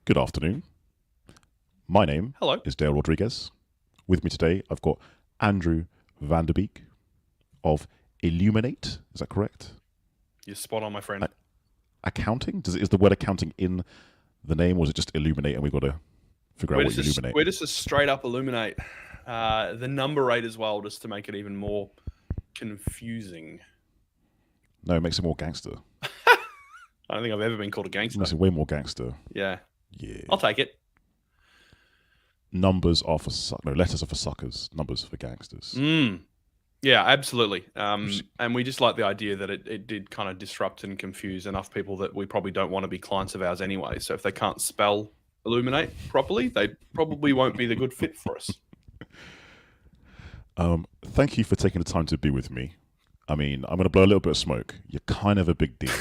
Good afternoon. My name Hello. is Dale Rodriguez. With me today, I've got Andrew Van De Beek of Illuminate. Is that correct? You're spot on, my friend. Accounting? Is the word accounting in the name, or is it just Illuminate and we've got to figure out what you illuminate? We're just a straight up illuminate. The number 8 as well, just to make it even more confusing. No, it makes it more gangster. I don't think I've ever been called a It gangster. makes it way more gangster. Yeah. Yeah. I'll take it. Numbers are for letters are for suckers. Numbers for gangsters. Yeah, absolutely. And we just like the idea that it did kind of disrupt and confuse enough people that we probably don't want to be clients of ours anyway. So if they can't spell illuminate properly, they probably won't be the good fit for us. Thank you for taking the time to be with me. I mean, I'm going to blow a little bit of smoke. You're kind of a big deal.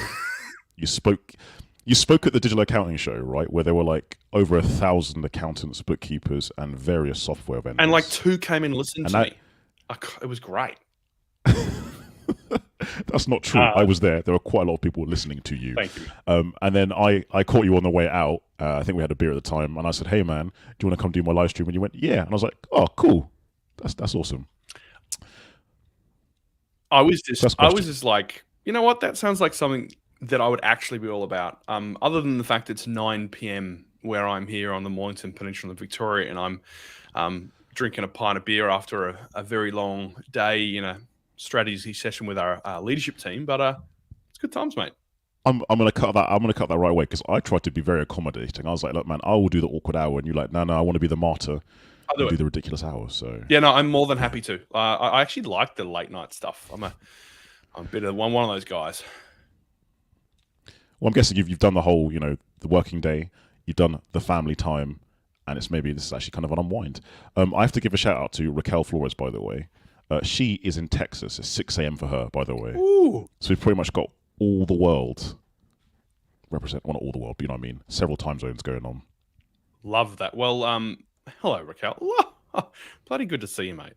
You spoke at the digital accounting show, right? Where there were like over 1,000 accountants, bookkeepers, and various software vendors. And like 2 came and listened to me. It was great. That's not true. I was there. There were quite a lot of people listening to you. Thank you. And then I caught you on the way out. I think we had a beer at the time. And I said, hey, man, do you want to come do my live stream? And you went, yeah. And I was like, oh, cool. That's awesome. I was just like, you know what? That sounds like something that I would actually be all about. Other than the fact it's 9 p.m. where I'm here on the Mornington Peninsula in Victoria, and I'm drinking a pint of beer after a very long day in a strategy session with our leadership team. But it's good times, mate. I'm gonna cut that. I'm gonna cut that right away because I tried to be very accommodating. I was like, look, man, I will do the awkward hour, and you're like, no, I want to be the martyr. I'll do the ridiculous hour. So yeah, no, I'm more than happy to. I actually like the late night stuff. I'm a bit of one of those guys. Well, I'm guessing you've done the whole, the working day, you've done the family time, and this is actually kind of an unwind. I have to give a shout out to Raquel Flores, by the way. She is in Texas. It's 6 a.m. for her, by the way. Ooh. So we've pretty much got all the world well, not all the world, but you know what I mean? Several time zones going on. Love that. Well, hello, Raquel. Bloody good to see you, mate.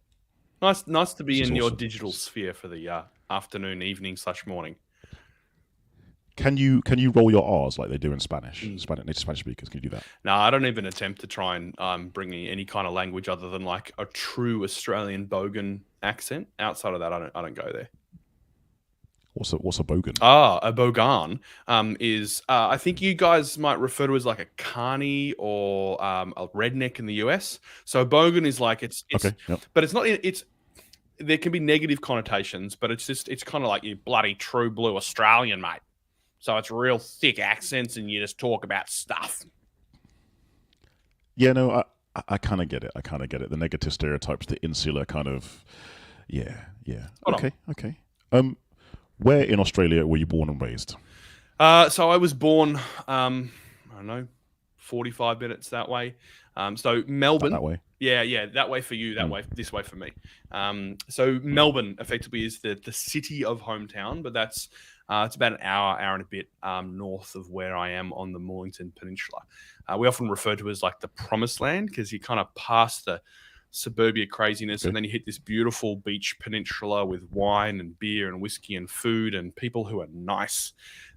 Nice to be in your digital sphere for the afternoon, evening / morning. Can you roll your R's like they do in Spanish? Native Spanish speakers, can you do that? No, I don't even attempt to try and bring any kind of language other than like a true Australian bogan accent. Outside of that, I don't go there. What's a bogan? A bogan is I think you guys might refer to as like a carny or a redneck in the US. So a bogan is like it's okay, yep. But it's not. There can be negative connotations, but it's kind of like you bloody true blue Australian, mate. So it's real thick accents, and you just talk about stuff. Yeah, no, I kind of get it. The negative stereotypes, the insular kind of, yeah. Okay. Where in Australia were you born and raised? So I was born, I don't know, 45 minutes that way. So Melbourne. That way? Yeah, that way for you, way, this way for me. So Melbourne effectively is the city of hometown, but that's it's about an hour and a bit north of where I am on the Mornington Peninsula. We often refer to it as like the promised land because you kind of pass the suburbia craziness, and then you hit this beautiful beach peninsula with wine and beer and whiskey and food and people who are nice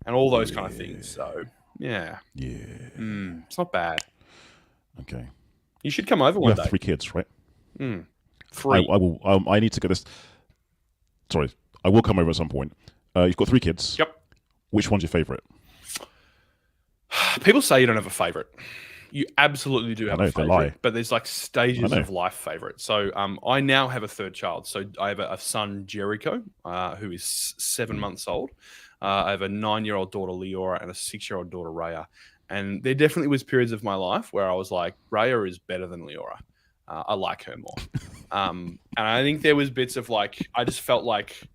and all those kind of things. So yeah, it's not bad. Okay, you should come over one day. 3 kids, right? 3. I will. I need to get this. Sorry, I will come over at some point. You've got 3 kids. Yep. Which one's your favorite? People say you don't have a favorite. You absolutely do have a favorite, lie. But there's like stages of life favorite. So I now have a 3rd child. So I have a son, Jericho, who is 7 months old. I have a 9-year-old daughter, Leora, and a 6-year-old daughter, Raya. And there definitely was periods of my life where I was like, Raya is better than Leora. I like her more. And I think there was bits of like, I just felt like,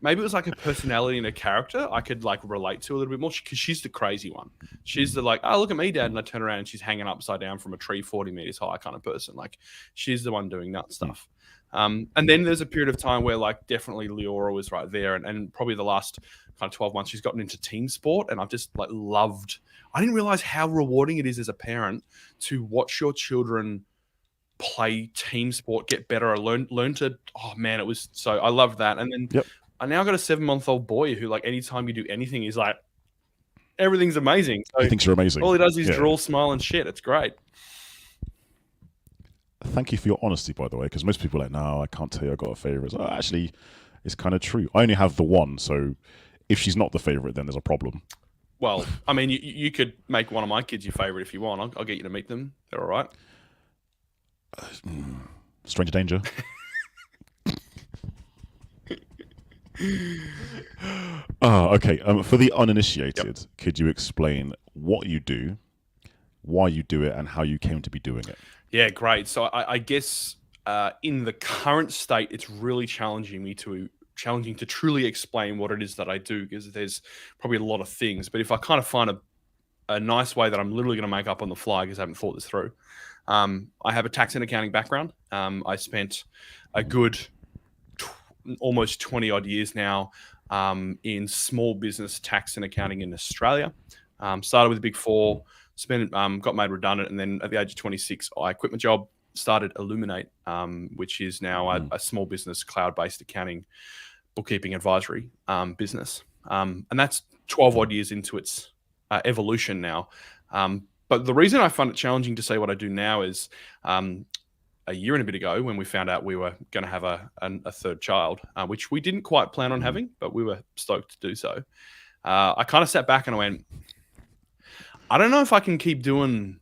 maybe it was like a personality and a character I could like relate to a little bit more because she's the crazy one. She's the like, oh, look at me, Dad. And I turn around and she's hanging upside down from a tree 40 meters high kind of person. Like she's the one doing nut stuff. And then there's a period of time where like definitely Leora was right there. And probably the last kind of 12 months, she's gotten into team sport. And I've just like loved, I didn't realize how rewarding it is as a parent to watch your children play team sport, get better, or learn to, oh man, it was so, I loved that. And then I now got a 7-month-old boy who, like, anytime you do anything, he's like, Everything's amazing. So he thinks you're amazing. All he does is draw, smile, and shit. It's great. Thank you for your honesty, by the way, because most people are like, no, I can't tell you I got a favourite. So, actually, it's kind of true. I only have the one, so if she's not the favourite, then there's a problem. Well, I mean, you could make one of my kids your favourite if you want. I'll get you to meet them. They're all right. Stranger danger. Okay. For the uninitiated, could you explain what you do, why you do it, and how you came to be doing it? Yeah, great. So I guess in the current state, it's really challenging to truly explain what it is that I do, because there's probably a lot of things. But if I kind of find a nice way that I'm literally going to make up on the fly because I haven't thought this through, I have a tax and accounting background. I spent a good almost 20 odd years now in small business tax and accounting in Australia. Started with the Big Four, got made redundant, and then at the age of 26, I quit my job, started Illuminate, which is now a small business cloud-based accounting, bookkeeping, advisory business. And that's 12 odd years into its evolution now. But the reason I find it challenging to say what I do now is a year and a bit ago, when we found out we were going to have a third child, which we didn't quite plan on having, but we were stoked to do so. I kind of sat back and I went, I don't know if I can keep doing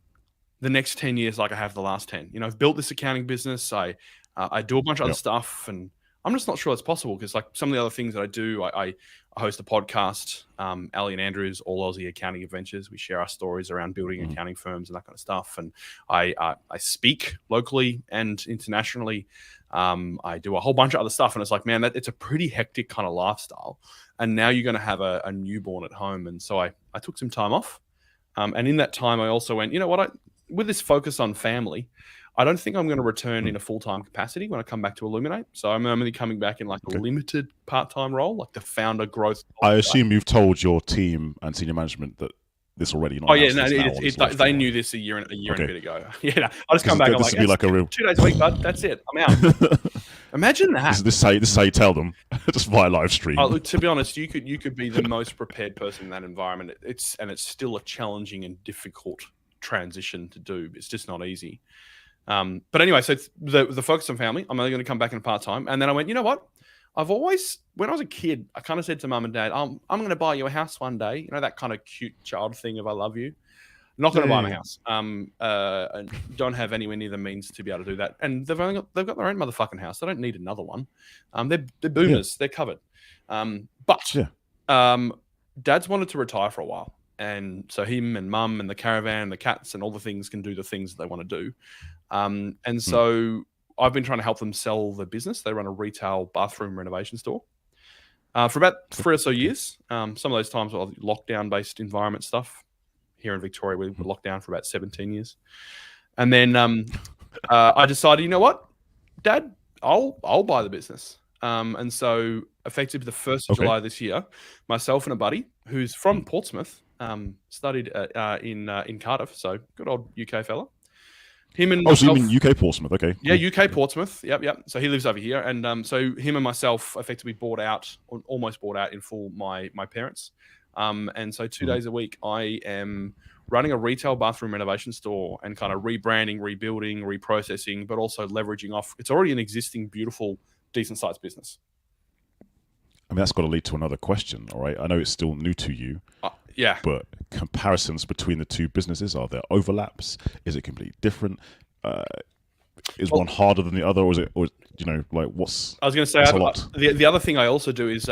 the next 10 years like I have the last 10. You know, I've built this accounting business. I do a bunch of other stuff, and I'm just not sure it's possible, because like some of the other things that I do, I host a podcast, Ali and Andrew's All Aussie Accounting Adventures. We share our stories around building accounting firms and that kind of stuff. And I speak locally and internationally. I do a whole bunch of other stuff, and it's like, man, it's a pretty hectic kind of lifestyle. And now you're going to have a newborn at home. And so I took some time off. And in that time, I also went, you know what, with this focus on family, I don't think I'm going to return in a full-time capacity when I come back to Illuminate. So I'm only coming back in like a limited part-time role, like the founder growth. I assume you've told your team and senior management that this already. Oh yeah, no, they knew this a year and a bit ago. Yeah, no, I just come back. I'm like, 2 days a week, bud. That's it. I'm out. Imagine that. This is how you tell them, just via live stream. Look, to be honest, you could be the most prepared person in that environment. It's still a challenging and difficult transition to do. It's just not easy. But anyway, so the focus on family, I'm only going to come back in part-time. And then I went, you know what? I've always, when I was a kid, I kind of said to mum and dad, I'm going to buy you a house one day. You know, that kind of cute child thing of I love you. Not going to buy them a house. And don't have anywhere near the means to be able to do that. And they've got their own motherfucking house. They don't need another one. They're boomers. They're covered. But Dad's wanted to retire for a while. And so him and mum and the caravan and the cats and all the things can do the things that they want to do. And so I've been trying to help them sell their business. They run a retail bathroom renovation store for about 3 or so years. Some of those times were lockdown-based environment stuff. Here in Victoria, we were locked down for about 17 years. And then I decided, you know what, Dad, I'll buy the business. And so effectively the 1st of July this year, myself and a buddy who's from Portsmouth, studied in Cardiff, so good old UK fella. Him and myself, so you mean UK Portsmouth? Okay. Yeah, UK Portsmouth. Yep. So he lives over here, and so him and myself effectively almost bought out in full my parents. And so 2 days a week, I am running a retail bathroom renovation store and kind of rebranding, rebuilding, reprocessing, but also leveraging off. It's already an existing, beautiful, decent sized business. I mean, that's got to lead to another question, all right? I know it's still new to you. Yeah. But comparisons between the two businesses, are there overlaps? Is it completely different? Is one harder than the other, or is it, what's... I was going to say, the other thing I also do is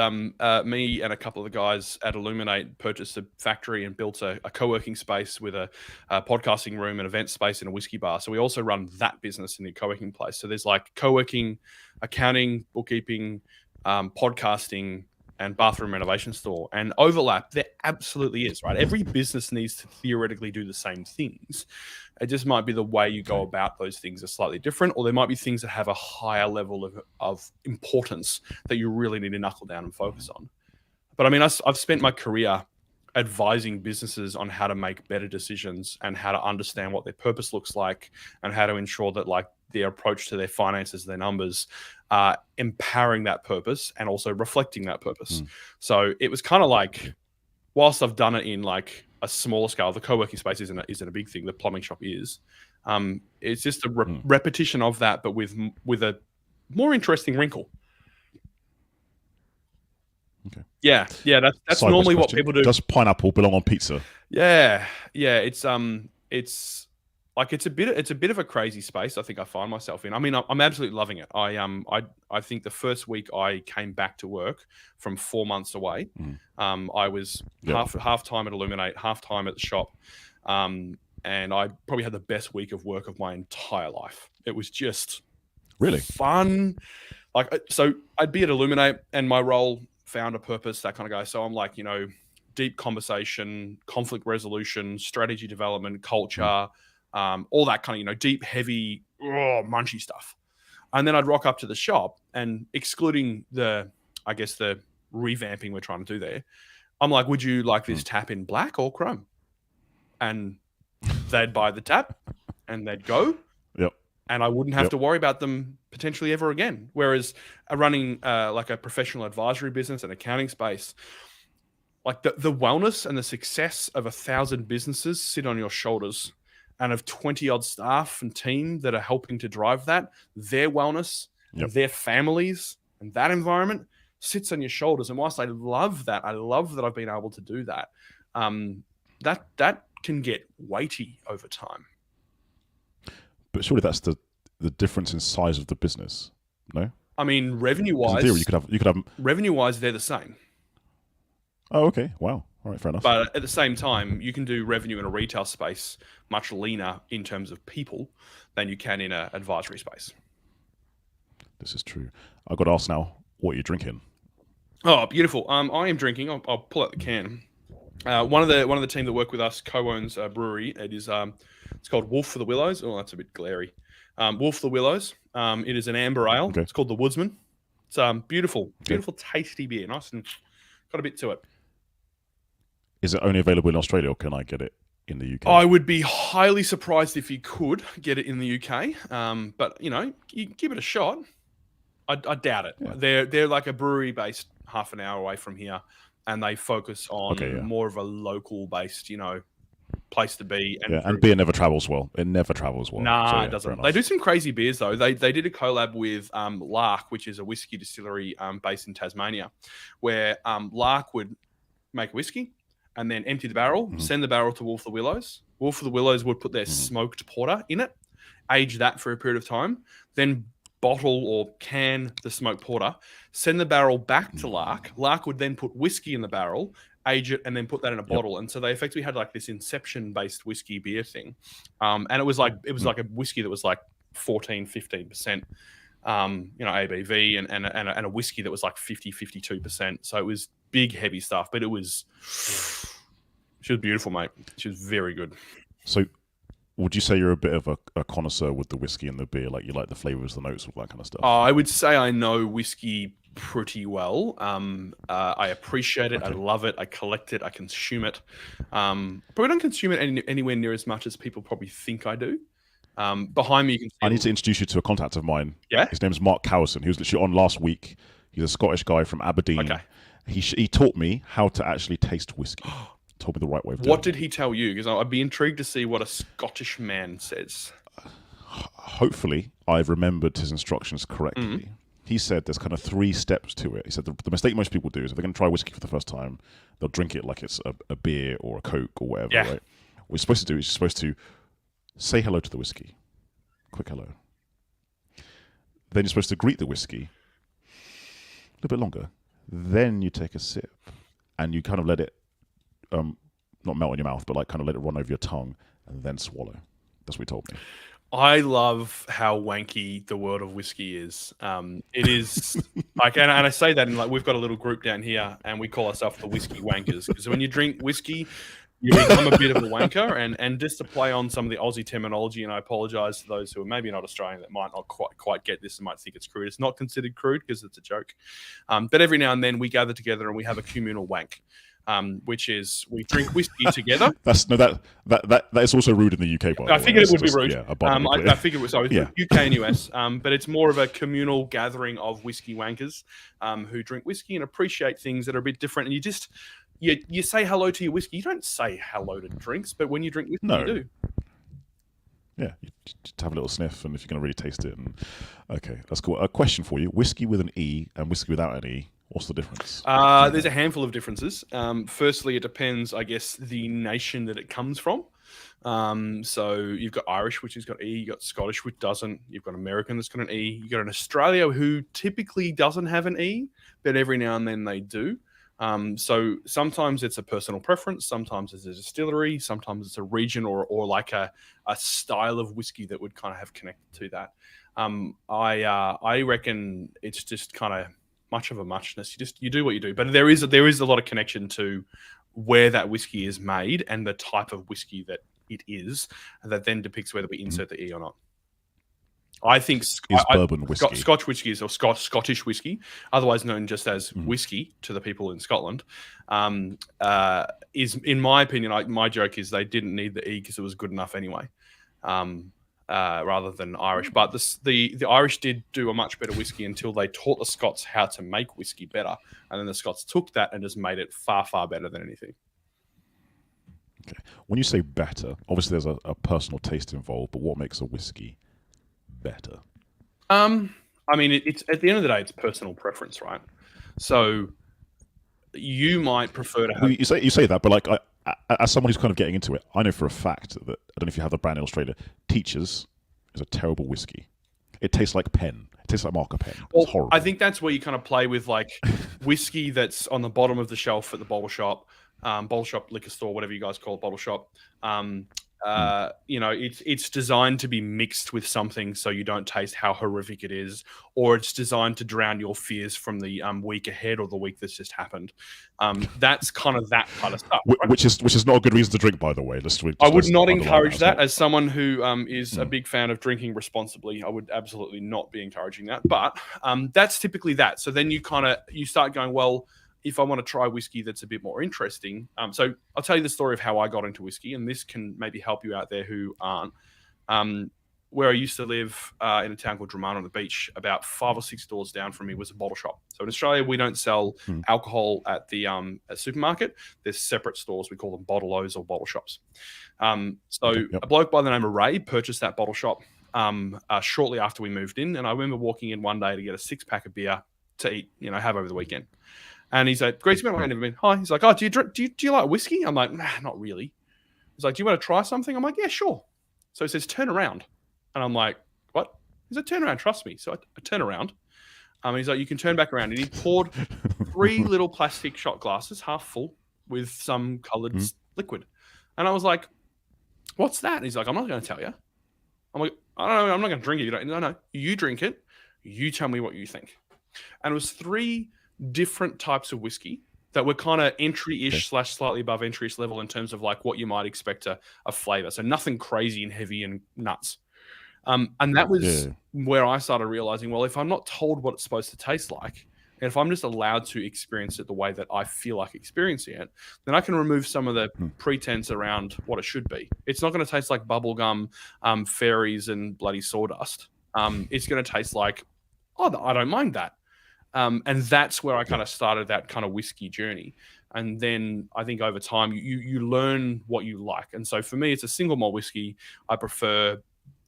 me and a couple of the guys at Illuminate purchased a factory and built a co-working space with a podcasting room, an event space, and a whiskey bar. So we also run that business in the co-working place. So there's like co-working, accounting, bookkeeping, podcasting, and bathroom renovation store. And overlap, there absolutely is, right? Every business needs to theoretically do the same things. It just might be the way you go about those things are slightly different, or there might be things that have a higher level of importance that you really need to knuckle down and focus on. But I mean, I've spent my career advising businesses on how to make better decisions and how to understand what their purpose looks like and how to ensure that like their approach to their finances, their numbers, empowering that purpose and also reflecting that purpose. So it was kind of like whilst I've done it in like a smaller scale, the co-working space isn't a big thing. The plumbing shop is. It's just a repetition of that, but with a more interesting wrinkle. Okay. Yeah. That's normally what people do. Does pineapple belong on pizza? Yeah. It's like it's a bit of a crazy space. I think I find myself in. I mean, I'm absolutely loving it. I think the first week I came back to work from 4 months away. I was half time at Illuminate, half time at the shop, and I probably had the best week of work of my entire life. It was just really fun. Like, so I'd be at Illuminate, and my role found a purpose, that kind of guy. So I'm like, deep conversation, conflict resolution, strategy development, culture. All that kind of, deep, heavy, munchy stuff. And then I'd rock up to the shop, and excluding the revamping we're trying to do there, I'm like, would you like this tap in black or chrome? And they'd buy the tap and they'd go. Yep. And I wouldn't have to worry about them potentially ever again. Whereas running like a professional advisory business and accounting space, like the wellness and the success of 1,000 businesses sit on your shoulders, and of 20-odd staff and team that are helping to drive that, their wellness, and their families, and that environment sits on your shoulders. And whilst I love that I've been able to do that, that can get weighty over time. But surely that's the difference in size of the business, no? I mean, revenue-wise, in theory, you could have revenue-wise, they're the same. Oh, okay. Wow. All right, fair enough. But at the same time, you can do revenue in a retail space much leaner in terms of people than you can in an advisory space. This is true. I've got to ask now, what are you drinking? Oh, beautiful. I am drinking. I'll pull out the can. One of the team that work with us co-owns a brewery. It is it's called Wolf for the Willows. Oh, that's a bit glary. Wolf for the Willows. It is an amber ale. Okay. It's called the Woodsman. It's beautiful, tasty beer. Nice and got a bit to it. Is it only available in Australia, or can I get it in the UK? I would be highly surprised if you could get it in the UK. But you give it a shot. I doubt it. Yeah. They're like a brewery based half an hour away from here, and they focus on more of a local based, place to be. And beer never travels well. It never travels well. Nah, it doesn't. They do some crazy beers though. They did a collab with Lark, which is a whiskey distillery based in Tasmania, where Lark would make whiskey and then empty the barrel, send the barrel to Wolf of the Willows. Wolf of the Willows would put their smoked porter in it, age that for a period of time, then bottle or can the smoked porter, send the barrel back to Lark. Lark would then put whiskey in the barrel, age it, and then put that in a bottle. And so they effectively had like this inception-based whiskey beer thing. And it was like a whiskey that was like 14-15%, ABV, and a whiskey that was like 50-52%. So it was big, heavy stuff, but she was beautiful, mate. She was very good. So would you say you're a bit of a connoisseur with the whiskey and the beer? Like, you like the flavors, the notes, all that kind of stuff? I would say I know whiskey pretty well. I appreciate it. Okay. I love it. I collect it. I consume it. Probably don't consume it anywhere near as much as people probably think I do. Behind me, you can see I need to introduce you to a contact of mine. Yeah? His name's Mark Cowson. He was literally on last week. He's a Scottish guy from Aberdeen. Okay. He taught me how to actually taste whiskey. Told me the right way of doing it. What did he tell you? Because I'd be intrigued to see what a Scottish man says. Hopefully, I've remembered his instructions correctly. He said there's kind of 3 steps to it. He said the mistake most people do is if they're going to try whiskey for the first time, they'll drink it like it's a beer or a Coke or whatever, right? What you're supposed to do is you're supposed to say hello to the whiskey. Quick hello. Then you're supposed to greet the whiskey a little bit longer. Then you take a sip and you kind of let it not melt in your mouth, but like kind of let it run over your tongue and then swallow. That's what he told me. I love how wanky the world of whiskey is. It is like, and I say that in like, we've got a little group down here and we call ourselves the whiskey wankers, because when you drink whiskey, you become a bit of a wanker. And just to play on some of the Aussie terminology, and I apologize to those who are maybe not Australian that might not quite get this and might think it's crude. It's not considered crude because it's a joke. But every now and then we gather together and we have a communal wank. Which is we drink whiskey together. That is also rude in the UK. By the way. I figured it would be rude. Yeah, I figured it was UK and US, but it's more of a communal gathering of whiskey wankers who drink whiskey and appreciate things that are a bit different. And you say hello to your whiskey. You don't say hello to drinks, but when you drink whiskey, you do. Yeah, you just have a little sniff, and if you're going to really taste it. And okay, that's cool. A question for you: whiskey with an E and whiskey without an E. What's the difference? There's a handful of differences. Firstly, it depends, I guess, the nation that it comes from. So you've got Irish, which has got E. You've got Scottish, which doesn't. You've got American that's got an E. You've got an Australia who typically doesn't have an E, but every now and then they do. So sometimes it's a personal preference, sometimes it's a distillery, sometimes it's a region or like a style of whiskey that would kind of have connected to that. I reckon it's just kind of much of a muchness. You do what you do, but there is a lot of connection to where that whiskey is made and the type of whiskey that it is, that then depicts whether we insert the E or not. I think bourbon whiskey. Scotch whiskey or Scottish whiskey, otherwise known just as whiskey to the people in Scotland, is, in my opinion, my joke is they didn't need the E because it was good enough anyway, rather than Irish. But the Irish did do a much better whiskey until they taught the Scots how to make whiskey better, and then the Scots took that and just made it far, far better than anything. Okay. When you say better, obviously there's a personal taste involved, but what makes a whiskey better? I mean, it's at the end of the day, it's personal preference, right? So you might prefer to have... You say that, but like as someone who's kind of getting into it, I know for a fact that, I don't know if you have the brand in Australia, Teachers is a terrible whiskey. It tastes like pen. It tastes like marker pen. It's horrible. I think that's where you kind of play with like whiskey that's on the bottom of the shelf at the bottle shop, liquor store, whatever you guys call it, bottle shop. You know, it's designed to be mixed with something so you don't taste how horrific it is, or it's designed to drown your fears from the week ahead or the week that's just happened. That's kind of that kind of stuff, right? Which is not a good reason to drink, by the way. I would not encourage that. As someone who is a big fan of drinking responsibly, I would absolutely not be encouraging that. But that's typically that. So then you start going, well, if I want to try whiskey that's a bit more interesting. So I'll tell you the story of how I got into whiskey, and this can maybe help you out there who aren't. Where I used to live in a town called Dramana on the beach, about 5 or 6 doors down from me was a bottle shop. So in Australia, we don't sell alcohol at the supermarket. There's separate stores. We call them bottle-os or bottle shops. A bloke by the name of Ray purchased that bottle shop shortly after we moved in. And I remember walking in one day to get a 6-pack of beer to eat, have over the weekend. And he's like, "Great, I've never been." Hi. He's like, "Oh, do you like whiskey?" I'm like, "Nah, not really." He's like, "Do you want to try something?" I'm like, "Yeah, sure." So he says, "Turn around," and I'm like, "What?" He's like, "Turn around, trust me." So I turn around. He's like, "You can turn back around," and he poured 3 little plastic shot glasses, half full, with some coloured liquid. And I was like, "What's that?" And he's like, "I'm not going to tell you." I'm like, "I don't know. I'm not going to drink it." No. You drink it. You tell me what you think. And it was 3 different types of whiskey that were kind of entry-ish / slightly above entry-ish level in terms of like what you might expect a flavor. So nothing crazy and heavy and nuts. And that was where I started realizing, well, if I'm not told what it's supposed to taste like, and if I'm just allowed to experience it the way that I feel like experiencing it, then I can remove some of the pretense around what it should be. It's not going to taste like bubblegum, fairies, and bloody sawdust. It's going to taste like, oh, I don't mind that. And that's where I kind of started that kind of whiskey journey. And then I think over time, you learn what you like. And so for me, it's a single malt whiskey. I prefer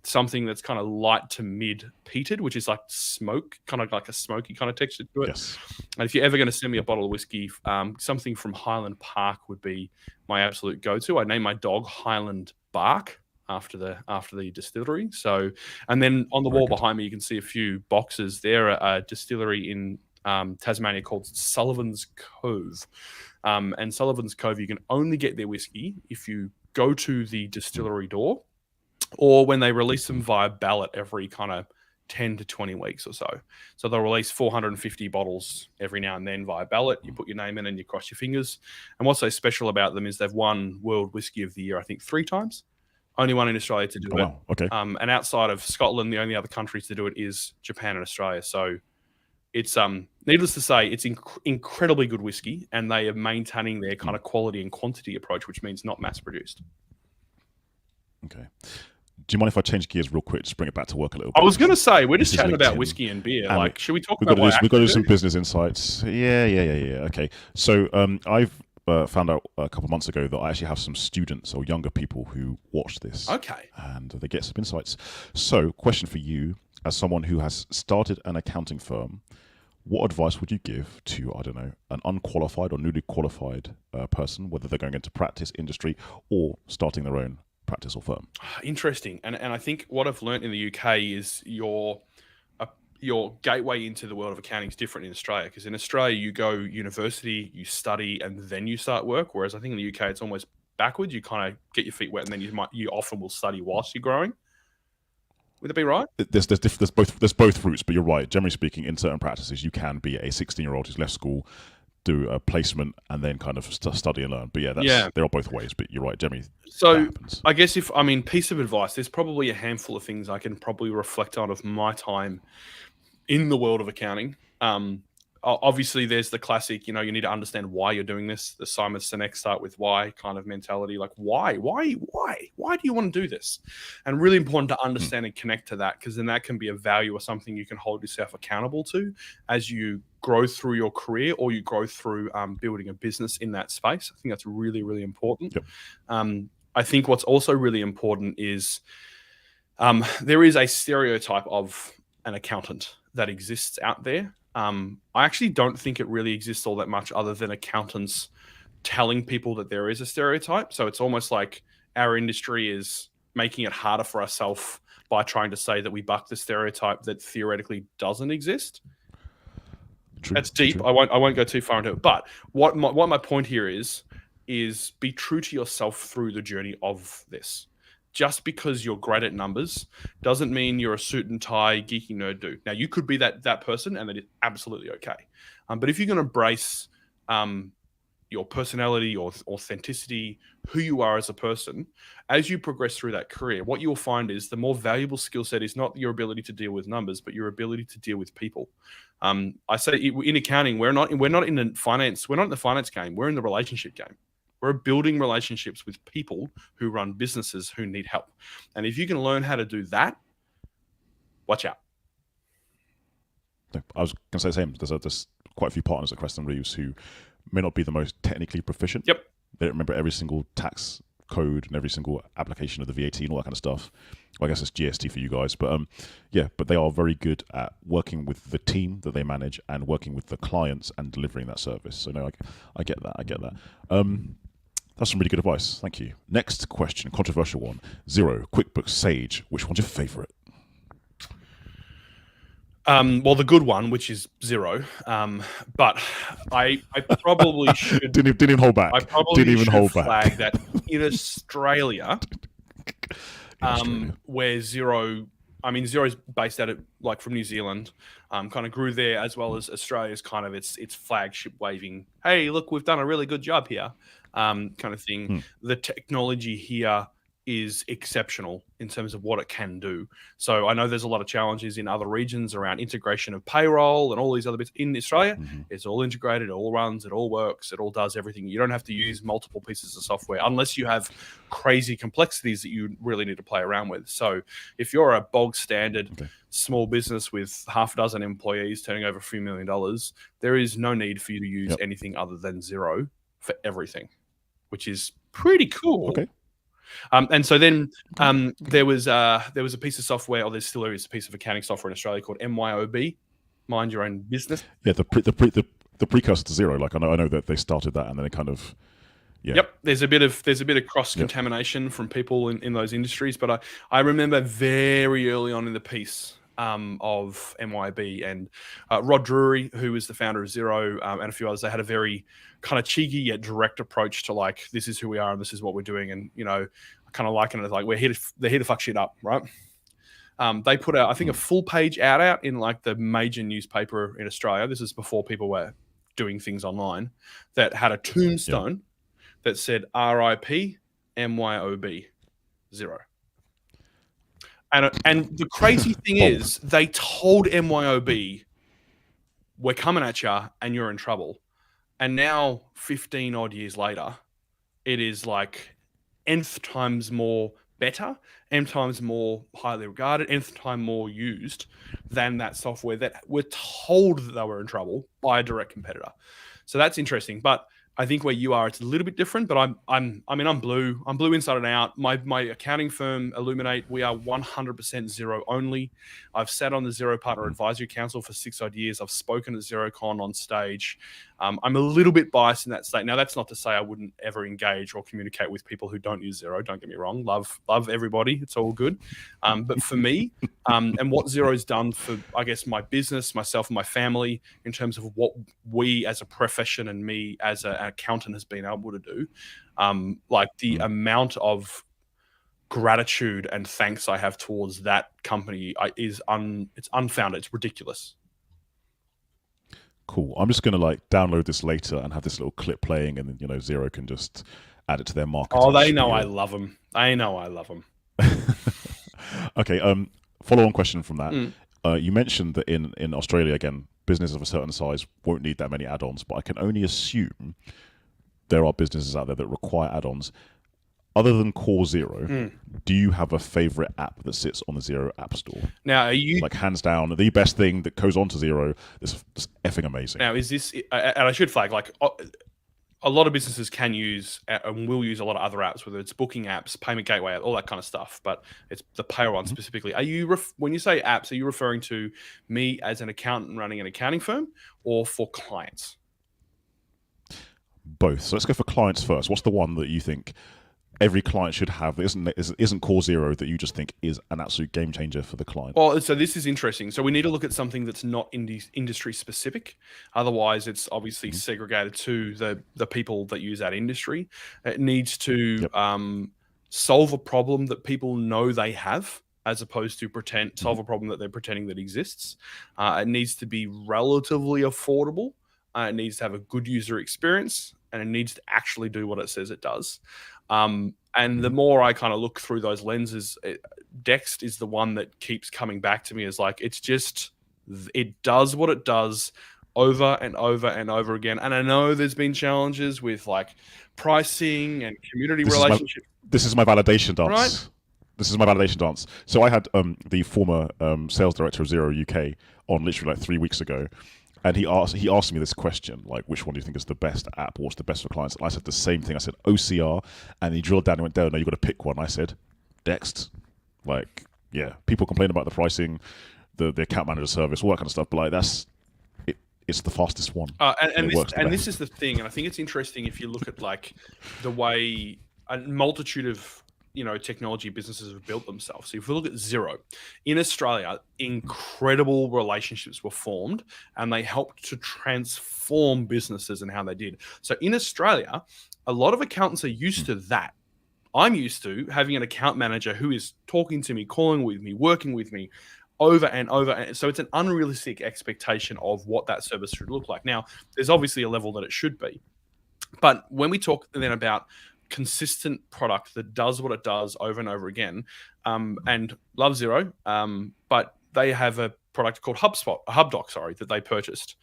something that's kind of light to mid peated, which is like smoke, kind of like a smoky kind of texture to it. Yes. And if you're ever going to send me a bottle of whiskey, something from Highland Park would be my absolute go-to. I named my dog Highland Bark after the distillery. So, and then on the wall behind me, you can see a few boxes. They're a distillery in Tasmania called Sullivan's Cove. And Sullivan's Cove, you can only get their whiskey if you go to the distillery door, or when they release them via ballot every kind of 10 to 20 weeks or so. So they'll release 450 bottles every now and then via ballot. You put your name in and you cross your fingers. And what's so special about them is they've won World Whiskey of the Year, I think 3 times. Only one in Australia to do it. Wow. Okay. And outside of Scotland, the only other countries to do it is Japan and Australia. So it's needless to say, it's incredibly good whiskey, and they are maintaining their kind of quality and quantity approach, which means not mass produced. Okay. Do you mind if I change gears real quick? Just bring it back to work a little bit. I was going to say, we're just chatting about whiskey and beer. Like, should we talk about we've got to do some business insights? Yeah. Okay. So I've found out a couple of months ago that I actually have some students or younger people who watch this. Okay. And they get some insights. So, question for you, as someone who has started an accounting firm, what advice would you give to, I don't know, an unqualified or newly qualified person, whether they're going into practice, industry, or starting their own practice or firm? Interesting. And I think what I've learned in the UK is your gateway into the world of accounting is different in Australia, because in Australia you go university, you study, and then you start work. Whereas I think in the UK it's almost backwards. You kind of get your feet wet, and then you often will study whilst you're growing. Would that be right? There's both routes, but you're right. Generally speaking, in certain practices, you can be a 16-year-old who's left school, do a placement, and then kind of study and learn. But there are both ways. But you're right, generally. So I guess piece of advice, there's probably a handful of things I can probably reflect on of my time in the world of accounting. Obviously, there's the classic, you need to understand why you're doing this. The Simon Sinek start with why kind of mentality, like why do you want to do this? And really important to understand and connect to that, because then that can be a value or something you can hold yourself accountable to as you grow through your career or you grow through building a business in that space. I think that's really, really important. Yep. I think what's also really important is there is a stereotype of an accountant that exists out there. I actually don't think it really exists all that much, other than accountants telling people that there is a stereotype. So it's almost like our industry is making it harder for ourselves by trying to say that we buck the stereotype that theoretically doesn't exist. True, that's deep. True. I won't go too far into it. But what my point here is be true to yourself through the journey of this. Just because you're great at numbers doesn't mean you're a suit and tie geeky nerd dude. Now, you could be that person, and that is absolutely okay. But if you're going to embrace your personality, your authenticity, who you are as a person, as you progress through that career, what you'll find is the more valuable skill set is not your ability to deal with numbers, but your ability to deal with people. I say in accounting, we're not in the finance. We're not in the finance game. We're in the relationship game. We're building relationships with people who run businesses who need help. And if you can learn how to do that, watch out. I was going to say the same. There's quite a few partners at Creston Reeves who may not be the most technically proficient. Yep. They don't remember every single tax code and every single application of the VAT and all that kind of stuff. Well, I guess it's GST for you guys. But but they are very good at working with the team that they manage and working with the clients and delivering that service. So no, I get that. That's some really good advice. Thank you. Next question, controversial one. Xero, QuickBooks, Sage. Which one's your favorite? Well, the good one, which is Xero. But I probably should... Didn't even hold back. I probably should flag that in Australia, where Xero... Xero's based out of, from New Zealand, kind of grew there, as well as Australia's kind of its flagship waving, hey, look, we've done a really good job here, kind of thing. The technology here is exceptional in terms of what it can do. So I know there's a lot of challenges in other regions around integration of payroll and all these other bits. In Australia, it's all integrated, it all runs, it all works, it all does everything. You don't have to use multiple pieces of software unless you have crazy complexities that you really need to play around with. So if you're a bog standard small business with half a dozen employees turning over $1 few million, there is no need for you to use anything other than Xero for everything, which is pretty cool. Okay. And so then there was a piece of software, or there still is a piece of accounting software in Australia called MYOB, Mind Your Own Business. Yeah, the precursor to Xero. Like I know that they started that, and then it kind of Yep. There's a bit of cross contamination from people in those industries, but I remember very early on in the piece of MYB and Rod Drury, who was the founder of Xero, and a few others. They had a very kind of cheeky yet direct approach to this is who we are and this is what we're doing, and I kind of liken it as they're here to fuck shit up, right? They put out, I think, a full page ad out in the major newspaper in Australia. This is before people were doing things online, that had a tombstone that said RIP MYOB Xero. And the crazy thing is, they told MYOB, we're coming at you and you're in trouble. And now, 15 odd years later, it is nth times more better, nth times more highly regarded, nth time more used than that software that were told that they were in trouble by a direct competitor. So that's interesting. But I think where you are, it's a little bit different, but I'm blue. I'm blue inside and out. My accounting firm, Illuminate, we are 100% Xero only. I've sat on the Xero Partner Advisory Council for 6 odd years. I've spoken at XeroCon on stage. I'm a little bit biased in that state. Now, that's not to say I wouldn't ever engage or communicate with people who don't use Xero. Don't get me wrong. Love everybody. It's all good. But for me, and what Xero's done for, I guess, my business, myself and my family, in terms of what we as a profession and me as an accountant has been able to do, like the amount of gratitude and thanks I have towards that company it's unfounded. It's ridiculous. Cool. I'm just going to like download this later and have this little clip playing, and then Xero can just add it to their marketing. Oh, they know I love them. They know I love them. Okay. Follow-on question from that. You mentioned that in Australia, again, businesses of a certain size won't need that many add-ons, but I can only assume there are businesses out there that require add-ons. Other than Core Xero, do you have a favorite app that sits on the Xero App Store? Now, are you like hands down the best thing that goes onto Xero? That's effing amazing. Now, is this? And I should flag, like, a lot of businesses can use and will use a lot of other apps, whether it's booking apps, payment gateway, all that kind of stuff. But it's the payroll one specifically. Are you when you say apps, are you referring to me as an accountant running an accounting firm, or for clients? Both. So let's go for clients first. What's the one that you think every client should have that isn't Core Xero, that you just think is an absolute game changer for the client? Well, so this is interesting. So we need to look at something that's not industry specific. Otherwise, it's obviously segregated to the people that use that industry. It needs to solve a problem that people know they have, as opposed to solve a problem that they're pretending that exists. It needs to be relatively affordable. It needs to have a good user experience, and it needs to actually do what it says it does. And the more I kind of look through those lenses, Dext is the one that keeps coming back to me as like, it does what it does over and over and over again. And I know there's been challenges with like pricing and community relationships. This is my validation dance. Right? This is my validation dance. So I had the former sales director of Xero UK on literally like 3 weeks ago. And he asked me this question, like, which one do you think is the best app? What's the best for clients? And I said the same thing. I said OCR, and he drilled down and went, "No, you got to pick one." I said Dext. Like, yeah, people complain about the pricing, the account manager service, all that kind of stuff, but like it's the fastest one. And this is the thing, and I think it's interesting if you look at like the way a multitude of technology businesses have built themselves. So if we look at Xero, in Australia, incredible relationships were formed, and they helped to transform businesses and how they did. So in Australia, a lot of accountants are used to that. I'm used to having an account manager who is talking to me, calling with me, working with me over and over. And so it's an unrealistic expectation of what that service should look like. Now, there's obviously a level that it should be. But when we talk then about consistent product that does what it does over and over again, and love Xero, but they have a product called HubDoc, that they purchased,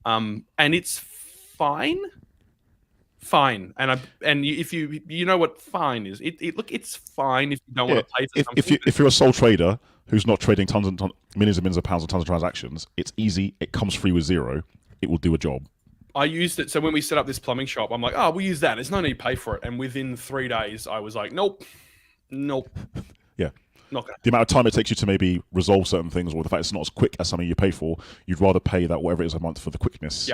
and it's fine. And if you know what fine is, it's fine if you don't want to pay for something. If you're a sole trader who's not trading millions and millions of pounds and tons of transactions, it's easy. It comes free with Xero. It will do a job. I used it. So when we set up this plumbing shop, I'm like, oh, we'll use that. There's no need to pay for it. And within 3 days, I was like, nope. Yeah. Not gonna. The amount of time it takes you to maybe resolve certain things, or the fact it's not as quick as something you pay for, you'd rather pay that whatever it is a month for the quickness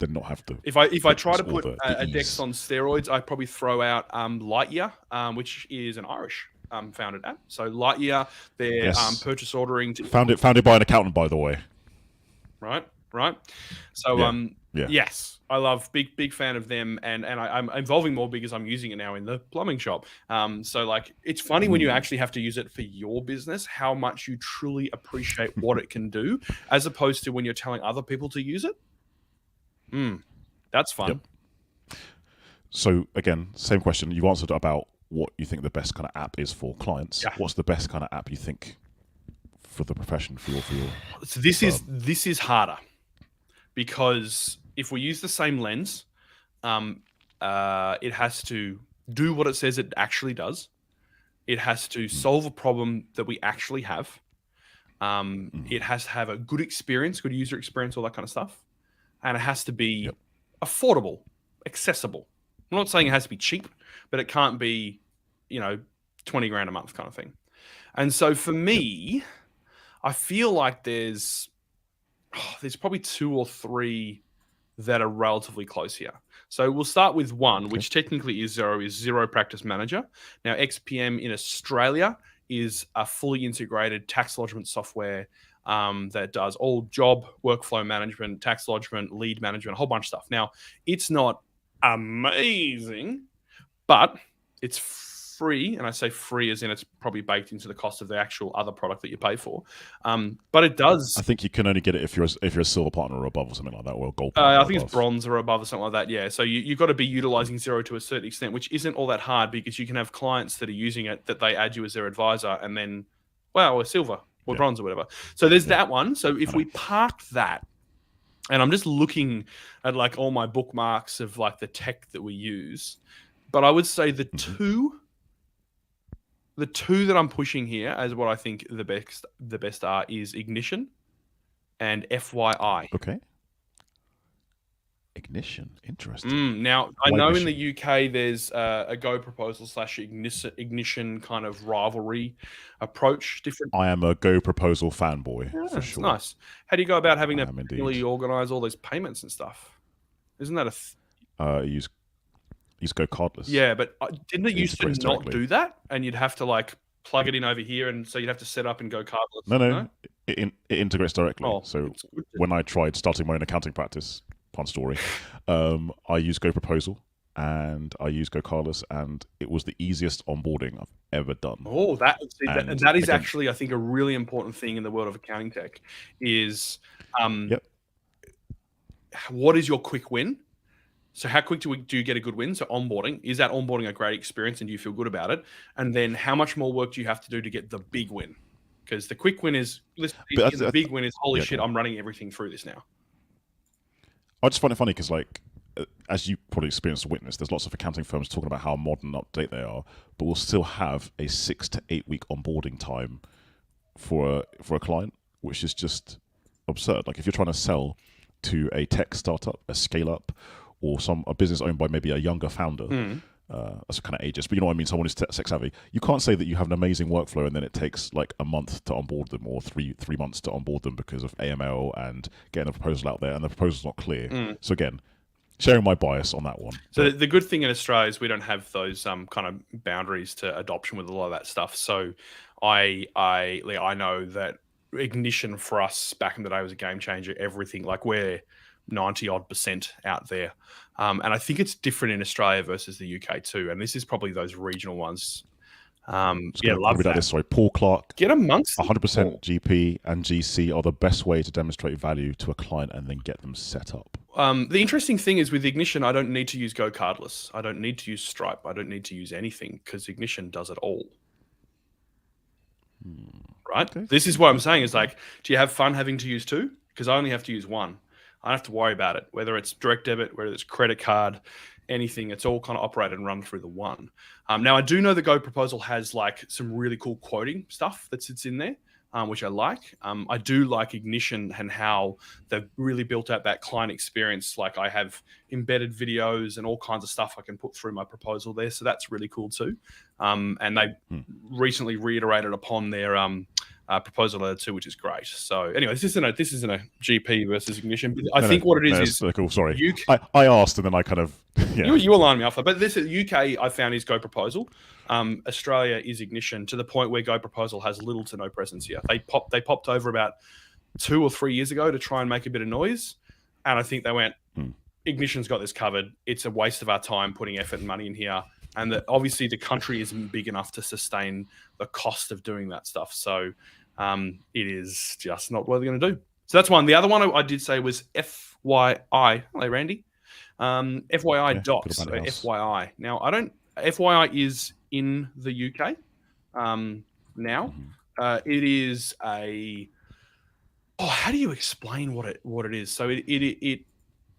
than not have to. If I try to put a Dex on steroids, I'd probably throw out Lightyear, which is an Irish founded app. So Lightyear, they're purchase ordering. Founded by an accountant, by the way. Right. So yes, I love big fan of them, and I'm evolving more because I'm using it now in the plumbing shop. So like, it's funny when you actually have to use it for your business, how much you truly appreciate what it can do, as opposed to when you're telling other people to use it. That's fun. Yep. So again, same question. You answered about what you think the best kind of app is for clients. Yeah. What's the best kind of app you think for the profession, for your So this is harder, because if we use the same lens, it has to do what it says it actually does. It has to solve a problem that we actually have. It has to have a good experience, good user experience, all that kind of stuff. And it has to be affordable. accessible. I'm not saying it has to be cheap, but it can't be, you know, 20 grand a month kind of thing. And so for me, I feel like there's probably 2 or 3 that are relatively close here. So we'll start with one, which technically is Zero Practice Manager. Now, XPM in Australia is a fully integrated tax lodgement software that does all job workflow management, tax lodgement, lead management, a whole bunch of stuff. Now, it's not amazing, but it's free, and I say free as in it's probably baked into the cost of the actual other product that you pay for. But it does. I think you can only get it if you're a silver partner or above or something like that, or a gold partner. I think it's bronze or above or something like that. Yeah, so you've got to be utilizing Zero to a certain extent, which isn't all that hard because you can have clients that are using it that they add you as their advisor, and then we're silver or bronze or whatever. So there's that one. So if we park that, and I'm just looking at like all my bookmarks of like the tech that we use, but I would say the two that I'm pushing here as what I think the best are is Ignition and FYI. Okay. Ignition, interesting. Now, I know in the UK there's a Go proposal / Ignition kind of rivalry approach. I am a Go proposal fanboy, for sure. Nice. How do you go about having to really organize all those payments and stuff? Isn't that use Go cardless? Yeah, but didn't it used to not do that? And you'd have to like plug it in over here, and so you'd have to set up and Go cardless. No? It integrates directly. So when I tried starting my own accounting practice, fun story, I used Go Proposal and I used Go Cardless, and it was the easiest onboarding I've ever done. Oh, that is actually, I think, a really important thing in the world of accounting tech is what is your quick win? So how quick do you get a good win? So onboarding, is that onboarding a great experience and do you feel good about it? And then how much more work do you have to do to get the big win? Because the quick win is, the big win is, holy shit, I'm running everything through this now. I just find it funny because, like, as you probably experienced and witnessed, there's lots of accounting firms talking about how modern and up-to-date they are, but we'll still have a 6 to 8 week onboarding time for a client, which is just absurd. Like, if you're trying to sell to a tech startup, a scale-up, or a business owned by maybe a younger founder, that's kind of ageist, but you know what I mean, someone who's tech savvy, you can't say that you have an amazing workflow and then it takes like a month to onboard them or three months to onboard them because of AML and getting a proposal out there and the proposal's not clear. So again, sharing my bias on that one. So the good thing in Australia is we don't have those kind of boundaries to adoption with a lot of that stuff. So I know that Ignition for us back in the day was a game changer. Everything, like, we're 90% out there. And I think it's different in Australia versus the UK too. And this is probably those regional ones. Love that. This, sorry, Paul Clark. Get amongst 100% GP and GC are the best way to demonstrate value to a client and then get them set up. The interesting thing is with Ignition, I don't need to use Go Cardless. I don't need to use Stripe. I don't need to use anything because Ignition does it all. Right? Okay. This is what I'm saying is, like, do you have fun having to use two? Because I only have to use one. I don't have to worry about it, whether it's direct debit, whether it's credit card, anything. It's all kind of operated and run through the one. Now, I do know the Go proposal has like some really cool quoting stuff that sits in there, which I like. I do like Ignition and how they've really built out that client experience. Like, I have embedded videos and all kinds of stuff I can put through my proposal there. So that's really cool too. And they recently reiterated upon their proposal letter too, which is great. So anyway, this isn't a GP versus Ignition. But I think what it is so cool. Sorry, I asked and then I kind of you aligned me off. But this is UK. I found is Go Proposal. Australia is Ignition, to the point where Go Proposal has little to no presence here. They popped over about 2 or 3 years ago to try and make a bit of noise, and I think they went, Ignition's got this covered. It's a waste of our time putting effort and money in here. And obviously the country isn't big enough to sustain the cost of doing that stuff. So it is just not what they're going to do. So that's one. The other one I did say was FYI. Hello, Randy. FYI Docs. So FYI. Now, FYI is in the UK now. It is how do you explain what it is? So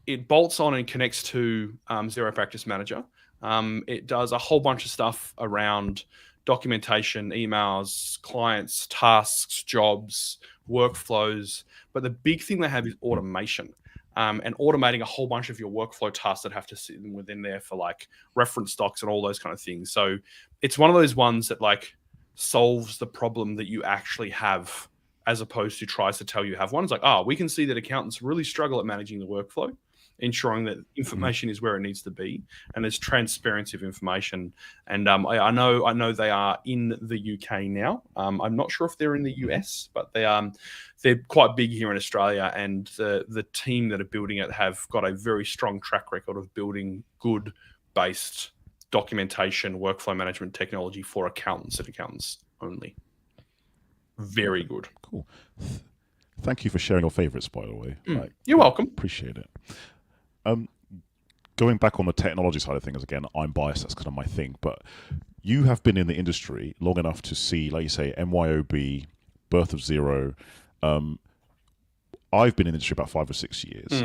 it bolts on and connects to Zero Practice Manager. It does a whole bunch of stuff around documentation, emails, clients, tasks, jobs, workflows. But the big thing they have is automation. and automating a whole bunch of your workflow tasks that have to sit within there for like reference docs and all those kind of things. So it's one of those ones that like solves the problem that you actually have, as opposed to tries to tell you have one. It's like, oh, we can see that accountants really struggle at managing the workflow, ensuring that information is where it needs to be, and there's transparency of information. And I know they are in the UK now. I'm not sure if they're in the US, but they're quite big here in Australia. And the team that are building it have got a very strong track record of building good based documentation, workflow management technology for accountants and accountants only. Very good. Cool. Thank you for sharing your favorites, by the way. You're welcome. Appreciate it. Going back on the technology side of things, again, I'm biased, that's kind of my thing, but you have been in the industry long enough to see, like you say, MYOB, birth of Xero. I've been in the industry about 5 or 6 years,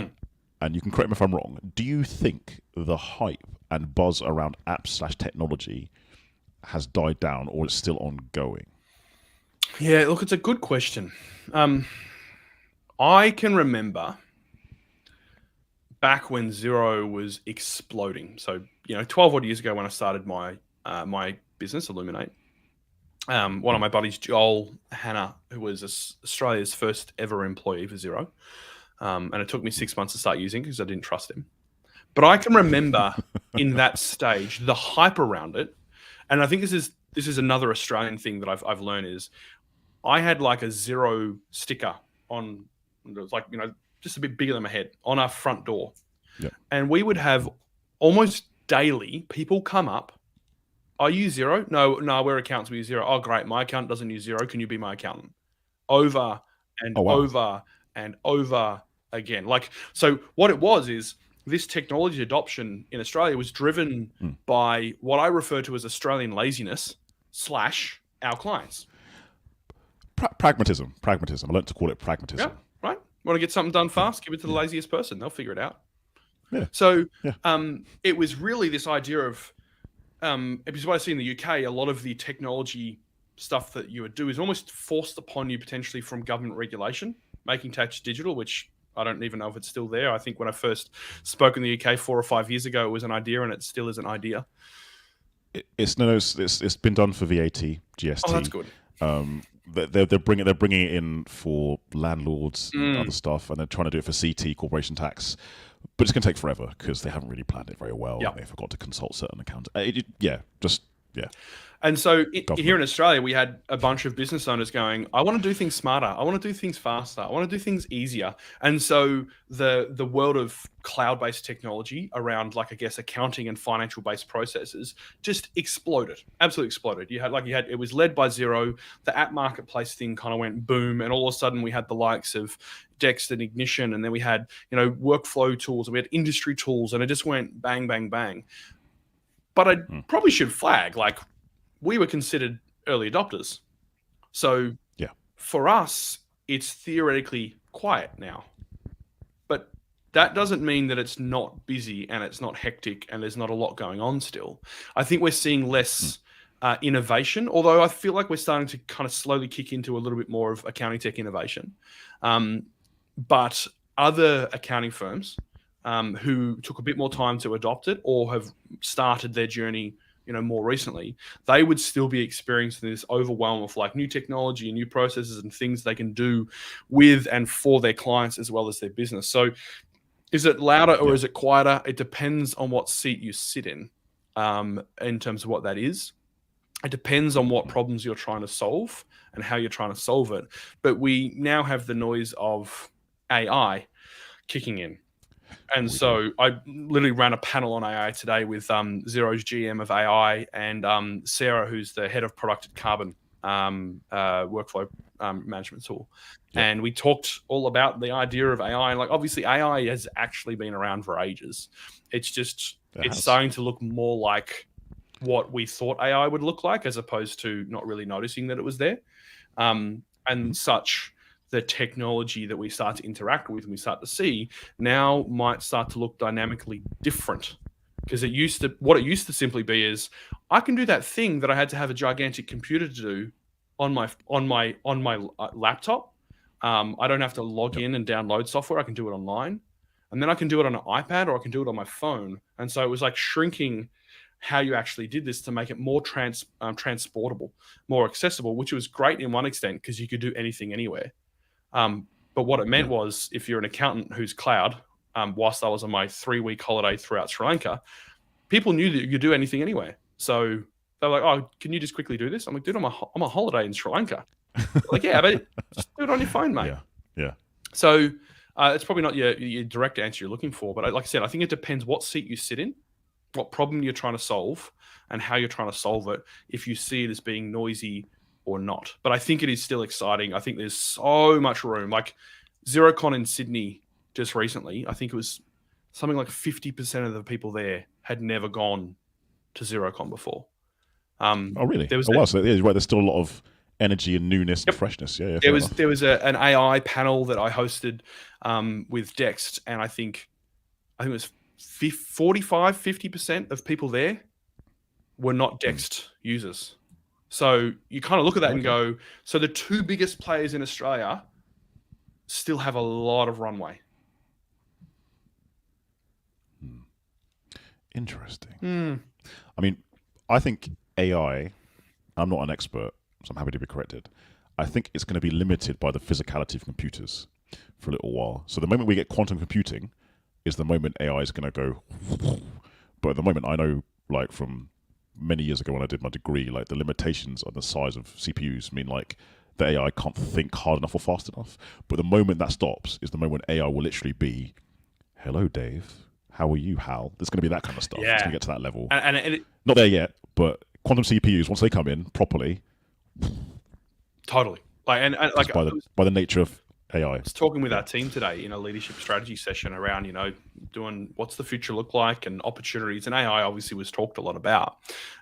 and you can correct me if I'm wrong. Do you think the hype and buzz around apps/technology has died down, or it's still ongoing? Yeah, look, it's a good question. I can remember back when Xero was exploding. So, 12 odd years ago when I started my business, Illuminate, one of my buddies, Joel Hanna, who was Australia's first ever employee for Xero, and it took me 6 months to start using because I didn't trust him. But I can remember in that stage, the hype around it. And I think this is another Australian thing that I've learned is I had like a Xero sticker on, it was like, just a bit bigger than my head, on our front door. Yep. And we would have almost daily people come up. I use Xero. No, we're accountants. We use Xero. Oh, great. My accountant doesn't use Xero. Can you be my accountant? Over and over and over again. Like, so what it was is this technology adoption in Australia was driven by what I refer to as Australian laziness / our clients. Pragmatism. I like to call it pragmatism. Yeah, right. Want to get something done fast? Give it to the laziest person. They'll figure it out. Yeah. So it was really this idea of, because what I see in the UK, a lot of the technology stuff that you would do is almost forced upon you potentially from government regulation, making tax digital, which I don't even know if it's still there. I think when I first spoke in the UK 4 or 5 years ago, it was an idea, and it still is an idea. It's been done for VAT, GST. Oh, that's good. They're bringing it in for landlords and other stuff, and they're trying to do it for CT, corporation tax, but it's going to take forever because they haven't really planned it very well. Yep. And they forgot to consult certain accountants. And so here in Australia, we had a bunch of business owners going, I want to do things smarter. I want to do things faster. I want to do things easier. And so the world of cloud-based technology around, like, I guess, accounting and financial-based processes just exploded, absolutely exploded. It was led by Xero. The app marketplace thing kind of went boom. And all of a sudden we had the likes of Dex and Ignition. And then we had, workflow tools, and we had industry tools, and it just went bang, bang, bang. But I probably should flag, like, we were considered early adopters. So for us, it's theoretically quiet now. But that doesn't mean that it's not busy and it's not hectic and there's not a lot going on still. I think we're seeing less innovation, although I feel like we're starting to kind of slowly kick into a little bit more of accounting tech innovation. But other accounting firms who took a bit more time to adopt it or have started their journey more recently, they would still be experiencing this overwhelm of like new technology and new processes and things they can do with and for their clients as well as their business. So is it louder or is it quieter? It depends on what seat you sit in terms of what that is. It depends on what problems you're trying to solve and how you're trying to solve it. But we now have the noise of AI kicking in. And so I literally ran a panel on AI today with Xero's GM of AI and Sarah, who's the head of product at Carbon workflow management tool. Yep. And we talked all about the idea of AI. And like, obviously AI has actually been around for ages. It's just, it's starting to look more like what we thought AI would look like, as opposed to not really noticing that it was there. And such, the technology that we start to interact with and we start to see now might start to look dynamically different, because what it used to simply be is I can do that thing that I had to have a gigantic computer to do on my laptop. I don't have to log in and download software. I can do it online. and then I can do it on an iPad or I can do it on my phone. And so it was like shrinking how you actually did this to make it more transportable, more accessible, which was great in one extent because you could do anything anywhere. But what it meant was if you're an accountant who's cloud, whilst I was on my 3-week holiday throughout Sri Lanka, people knew that you could do anything anywhere. So they're like, oh, can you just quickly do this? I'm like, dude, I'm on a holiday in Sri Lanka. Like, yeah, but just do it on your phone, mate. Yeah. So it's probably not your direct answer you're looking for. But like I said, I think it depends what seat you sit in, what problem you're trying to solve, and how you're trying to solve it, if you see it as being noisy or not. But I think it is still exciting. I think there's so much room. Like XeroCon in Sydney just recently, I think it was something like 50% of the people there had never gone to XeroCon before. Oh, really? So yeah, right. There's still a lot of energy and newness and freshness. Yeah. There was an AI panel that I hosted with Dext, and I think it was 50% of people there were not Dext users. So you kind of look at that and go, so the 2 biggest players in Australia still have a lot of runway. Interesting. I mean, I think AI, I'm not an expert, so I'm happy to be corrected. I think it's going to be limited by the physicality of computers for a little while. So the moment we get quantum computing is the moment AI is going to go. But at the moment, I know, like from many years ago when I did my degree, like the limitations on the size of CPUs mean like the AI can't think hard enough or fast enough. But the moment that stops is the moment AI will literally be, hello, Dave. How are you, Hal? There's going to be that kind of stuff. It's going to get to that level. And not there yet, but quantum CPUs, once they come in properly. Totally. Like, like by the nature of AI. I was talking with our team today in a leadership strategy session around, doing what's the future look like and opportunities. And AI obviously was talked a lot about.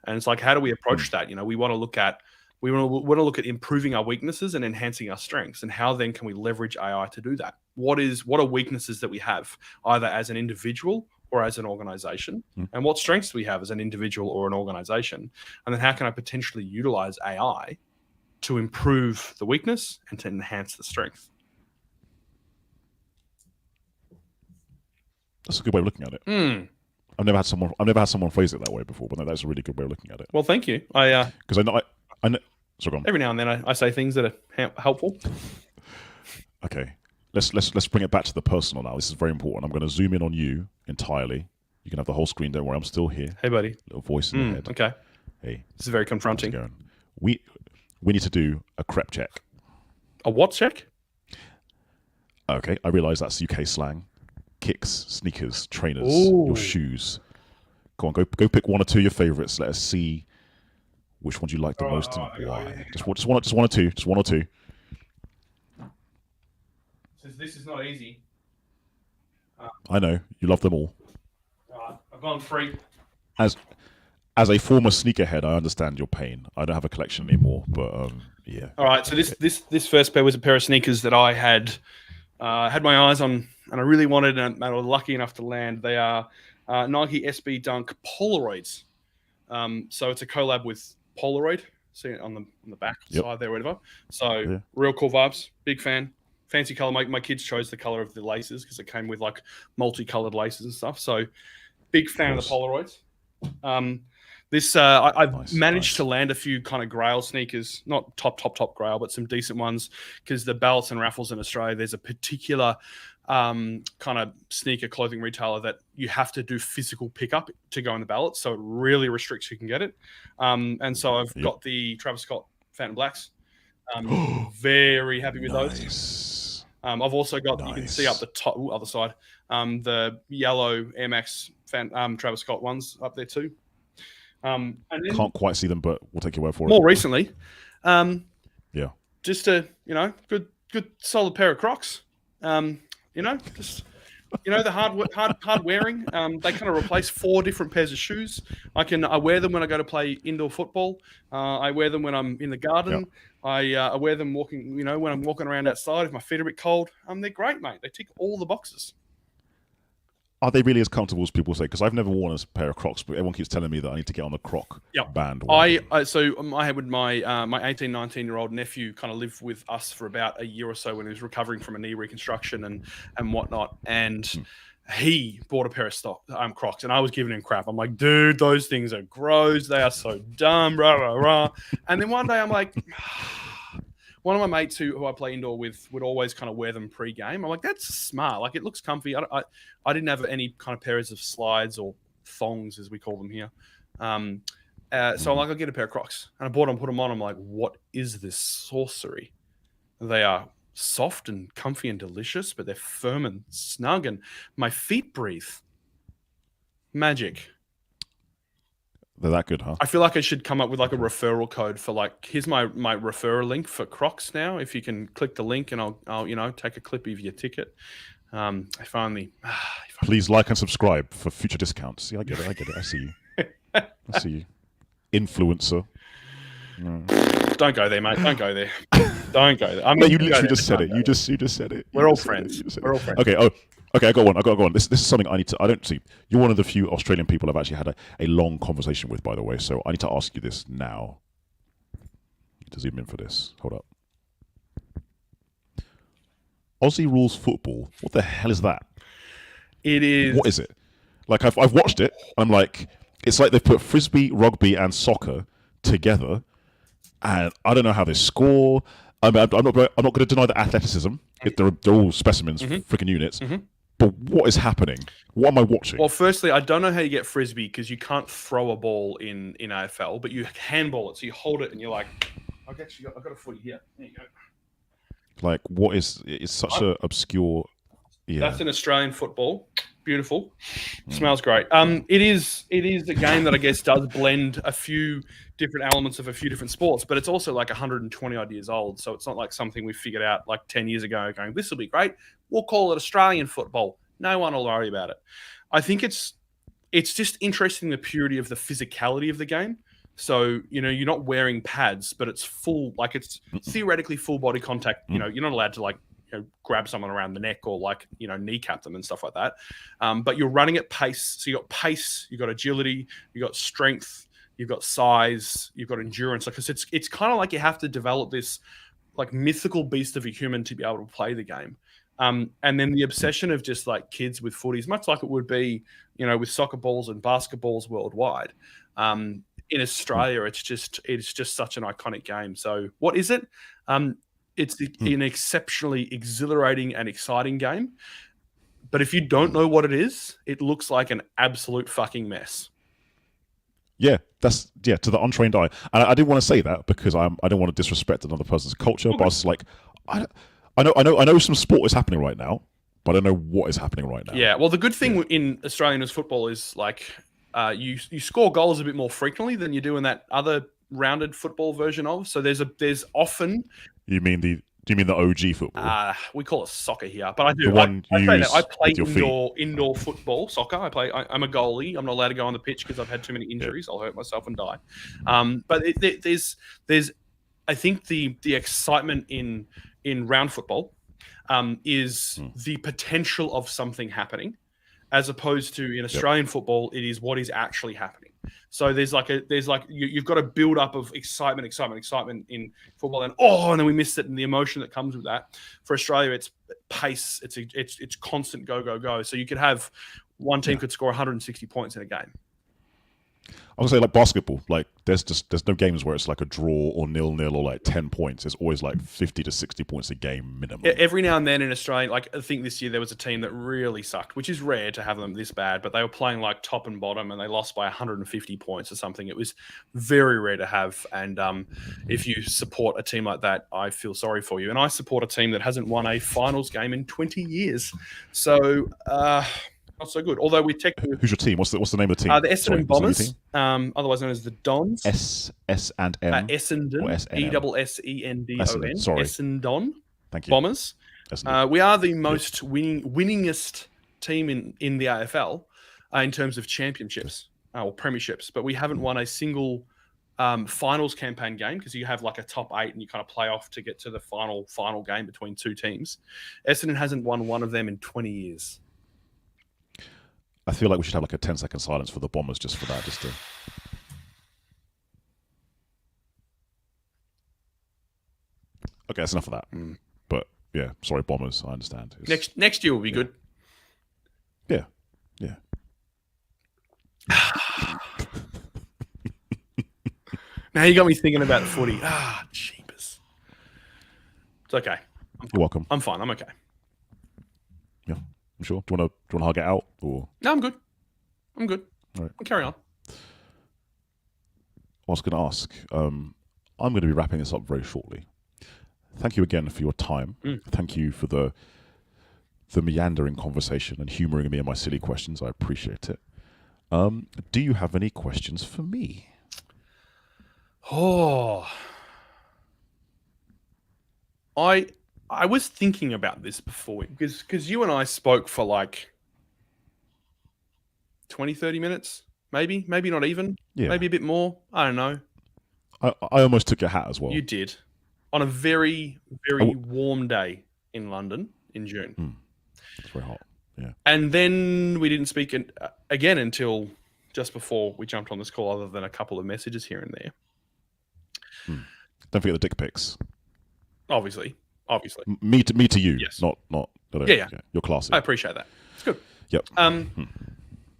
And it's like, how do we approach that? We want to look at improving our weaknesses and enhancing our strengths. And how then can we leverage AI to do that? What are weaknesses that we have, either as an individual or as an organization? And what strengths do we have as an individual or an organization? And then how can I potentially utilize AI to improve the weakness and to enhance the strength? That's a good way of looking at it. I've never had someone phrase it that way before, but that's a really good way of looking at it. Well, thank you. Because I know. So go on. Every now and then I say things that are helpful. Okay, let's bring it back to the personal now. This is very important. I'm going to zoom in on you entirely. You can have the whole screen. Don't worry, I'm still here. Hey, buddy. Little voice in your head. Okay. Hey, this is very confronting. How's it going? We need to do a crep check. A what check? Okay, I realise that's UK slang. Kicks, sneakers, trainers, your shoes. Go on, go pick 1 or 2 of your favourites. Let us see which ones you like the most and why. Just one or two. Just 1 or 2. Since this is not easy. I know you love them all. I've gone 3. As a former sneakerhead, I understand your pain. I don't have a collection anymore, but yeah. All right, so this first pair was a pair of sneakers that I had my eyes on, and I really wanted, and I was lucky enough to land. They are Nike SB Dunk Polaroids. So it's a collab with Polaroid. See it on the back side there, whatever. So real cool vibes. Big fan. Fancy color. My kids chose the color of the laces because it came with like multicolored laces and stuff. So big fan of the Polaroids. I've managed to land a few kind of grail sneakers, not top grail, but some decent ones, because the ballots and raffles in Australia, there's a particular kind of sneaker clothing retailer that you have to do physical pickup to go in the ballots, so it really restricts who can get it. And so I've got the Travis Scott Phantom Blacks. Very happy with those. I've also got, you can see up the top, other side, the yellow Air Max Travis Scott ones up there too. And then, can't quite see them, but we'll take your word for it. More recently, just a good solid pair of Crocs. The hard wearing. They kind of replace 4 different pairs of shoes. I wear them when I go to play indoor football. I wear them when I'm in the garden. I wear them walking. When I'm walking around outside, if my feet are a bit cold. They're great, mate. They tick all the boxes. Are they really as comfortable as people say? Because I've never worn a pair of Crocs, but everyone keeps telling me that I need to get on the Croc band. I had with my 18, 19-year-old nephew kind of lived with us for about a year or so when he was recovering from a knee reconstruction and whatnot. And he bought a pair of Crocs, and I was giving him crap. I'm like, dude, those things are gross. They are so dumb, rah, rah, rah. And then one day I'm like, one of my mates who I play indoor with would always kind of wear them pre-game. I'm like, that's smart. Like, it looks comfy. I didn't have any kind of pairs of slides or thongs, as we call them here. So I'm like, I'll get a pair of Crocs. And I bought them, put them on. I'm like, what is this sorcery? They are soft and comfy and delicious, but they're firm and snug, and my feet breathe. Magic. They're that good, huh? I feel like I should come up with like a referral code for like, here's my referral link for Crocs now. If you can click the link and I'll take a clip of your ticket. Please like and subscribe for future discounts. See, I get it. I see you. I see you. Influencer. Don't go there, mate. Don't go there. Don't go there. I mean, no, you literally just said it. You just said it. We're all friends. We're all friends. Okay. Oh, okay. I got one. This is something I need to. I don't see. You're one of the few Australian people I've actually had a long conversation with, by the way. So I need to ask you this now. I need to zoom in for this. Hold up. Aussie rules football. What the hell is that? It is. What is it? Like I've watched it. I'm like, it's like they've put frisbee, rugby, and soccer together, and I don't know how they score. I'm not going to deny the athleticism. They're all specimens, freaking units. But what is happening? What am I watching? Well, firstly, I don't know how you get frisbee because you can't throw a ball in AFL, but you handball it. So you hold it and you're like, I've got a footy here. There you go. Like, what is? It's such a obscure. Yeah. That's an Australian football. Beautiful. Smells great. It is a game that I guess does blend a few different elements of a few different sports, but it's also like 120 odd years old. So it's not like something we figured out like 10 years ago going, this will be great. We'll call it Australian football. No one will worry about it. I think it's just interesting, the purity of the physicality of the game. So, you're not wearing pads, but it's full, like it's theoretically full body contact. You're not allowed to like, grab someone around the neck or like, kneecap them and stuff like that. But you're running at pace. So you got pace, you got agility, you got strength, you've got size, you've got endurance. Like, it's kind of like you have to develop this like mythical beast of a human to be able to play the game. And then the obsession of just like kids with footies, much like it would be, with soccer balls and basketballs worldwide. In Australia, it's just such an iconic game. So what is it? It's an exceptionally exhilarating and exciting game. But if you don't know what it is, it looks like an absolute fucking mess. Yeah, to the untrained eye. And I didn't want to say that because I don't want to disrespect another person's culture, but I was like, I know some sport is happening right now, but I don't know what is happening right now. Yeah, well, the good thing in Australian football is like you score goals a bit more frequently than you do in that other rounded football version of. So there's often. Do you mean the OG football? We call it soccer here, but I do. The one I play with indoor football, soccer. I'm a goalie. I'm not allowed to go on the pitch because I've had too many injuries. I'll hurt myself and die. But there's I think the excitement in round football is the potential of something happening, as opposed to in Australian football, it is what is actually happening. So there's you've got a build up of excitement in football, and then we missed it, and the emotion that comes with that. For Australia, it's pace, it's constant go. So you could have one team could score 160 points in a game. I would say like basketball, like there's no games where it's like a draw or 0-0 or like 10 points. It's always like 50 to 60 points a game minimum. Every now and then in Australia, like I think this year there was a team that really sucked, which is rare to have them this bad, but they were playing like top and bottom and they lost by 150 points or something. It was very rare to have. And if you support a team like that, I feel sorry for you. And I support a team that hasn't won a finals game in 20 years. So, not so good. Although we technically, who's your team? What's the name of the team? The Essendon Bombers, otherwise known as the Dons. S and M. Essendon. Essendon. Sorry. Essendon. Thank you. Bombers. Essendon. We are the most winningest team in the AFL in terms of championships or premierships, but we haven't won a single finals campaign game because you have like a top 8 and you kind of play off to get to the final game between two teams. Essendon hasn't won one of them in 20 years. I feel like we should have like a 10-second silence for the Bombers just for that, Okay, that's enough of that. But yeah, sorry, Bombers. I understand. Next year will be good. Yeah. Yeah. Now you got me thinking about the footy. Jeepers. It's okay. You're welcome. I'm fine. I'm okay. Yeah, I'm sure. Do you want to hug it out or? No, I'm good. I'm good. All right. I'll carry on. I was going to ask. I'm going to be wrapping this up very shortly. Thank you again for your time. Thank you for the meandering conversation and humouring me and my silly questions. I appreciate it. Do you have any questions for me? Oh, I was thinking about this before because you and I spoke for like 20, 30 minutes, maybe not even, maybe a bit more. I don't know. I almost took your hat as well. You did on a very, very warm day in London in June. It's very hot. Yeah. And then we didn't speak again until just before we jumped on this call, other than a couple of messages here and there. Don't forget the dick pics. Obviously. Me to you. Yes. Not. Yeah. You're classy. I appreciate that. It's good. Yep.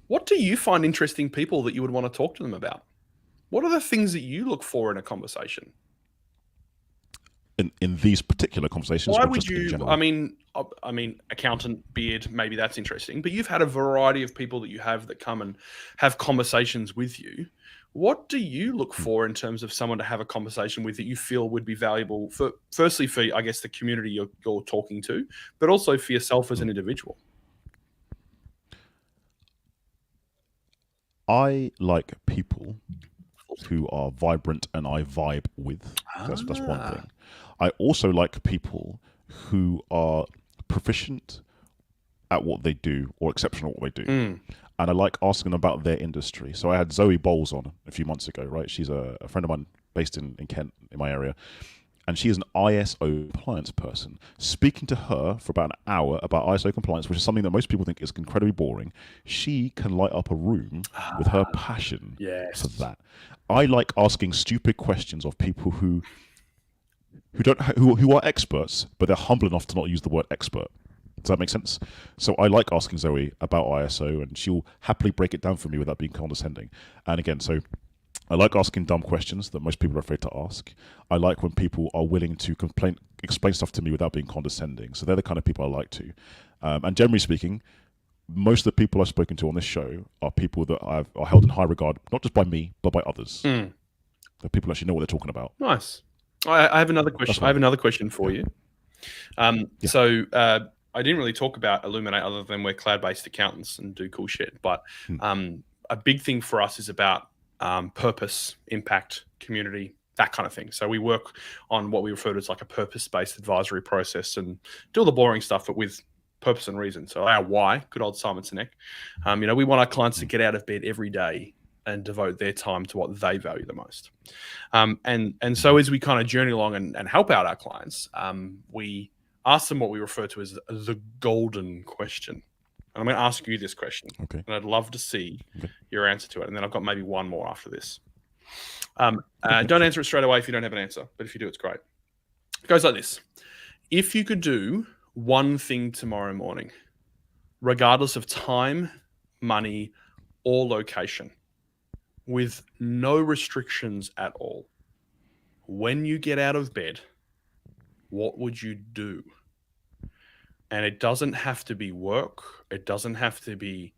What do you find interesting people that you would want to talk to them about? What are the things that you look for in a conversation? In these particular conversations, why or would just in you? general? I mean, accountant, beard, maybe that's interesting. But you've had a variety of people that you have that come and have conversations with you. What do you look for in terms of someone to have a conversation with that you feel would be valuable for? Firstly, for I guess the community you're talking to, but also for yourself as an individual. I like people who are vibrant and I vibe with. That's one thing. I also like people who are proficient at what they do or exceptional at what they do. And I like asking them about their industry. So I had Zoe Bowles on a few months ago, right? She's a friend of mine based in Kent, in my area. And she is an ISO compliance person. Speaking to her for about an hour about ISO compliance, which is something that most people think is incredibly boring, she can light up a room with her passion for that. I like asking stupid questions of people who are experts, but they're humble enough to not use the word expert. Does that make sense? So I like asking Zoe about ISO, and she'll happily break it down for me without being condescending. And again, so I like asking dumb questions that most people are afraid to ask. I like when people are willing to explain stuff to me without being condescending. So they're the kind of people I like to. And generally speaking, most of the people I've spoken to on this show are people that are held in high regard, not just by me, but by others. The people actually know what they're talking about. Nice. I have another question. I have another question for you. So I didn't really talk about Illuminate other than we're cloud-based accountants and do cool shit. But a big thing for us is about purpose, impact, community, that kind of thing. So we work on what we refer to as like a purpose-based advisory process and do all the boring stuff, but with purpose and reason. So our why, good old Simon Sinek. We want our clients to get out of bed every day and devote their time to what they value the most. And so as we kind of journey along and help out our clients, we ask them what we refer to as the golden question. And I'm going to ask you this question. Okay. And I'd love to see your answer to it. And then I've got maybe one more after this. Don't answer it straight away if you don't have an answer. But if you do, it's great. It goes like this. If you could do one thing tomorrow morning, regardless of time, money, or location, with no restrictions at all, when you get out of bed, what would you do? And it doesn't have to be work. It doesn't have to be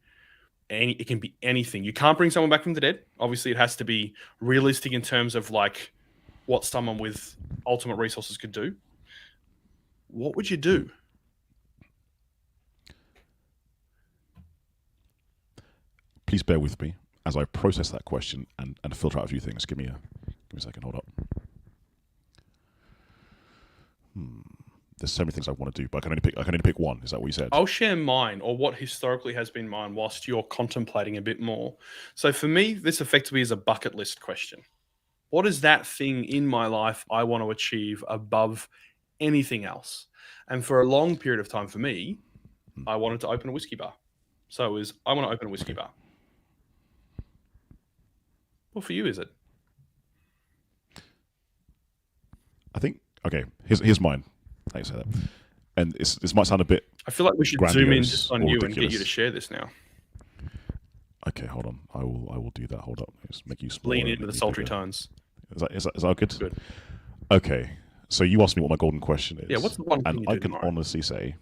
it can be anything. You can't bring someone back from the dead. Obviously, it has to be realistic in terms of like what someone with ultimate resources could do. What would you do? Please bear with me as I process that question and filter out a few things. Give me a second. Hold up. There's so many things I want to do, but I can only pick one. Is that what you said? I'll share mine, or what historically has been mine, whilst you're contemplating a bit more. So for me, this effectively is a bucket list question. What is that thing in my life I want to achieve above anything else? And for a long period of time for me, I wanted to open a whiskey bar. So it was, I want to open a whiskey bar. What for you is it? I think, okay, here's mine. Thanks for that. and this might sound a bit. I feel like we should zoom in just on you and get you to share this now. Okay, hold on. I will do that. Hold up. Just make you smaller. Lean into the sultry tones. Is that good? Good. Okay. So you asked me what my golden question is. Yeah, what's the one thing and you do I can tomorrow? honestly say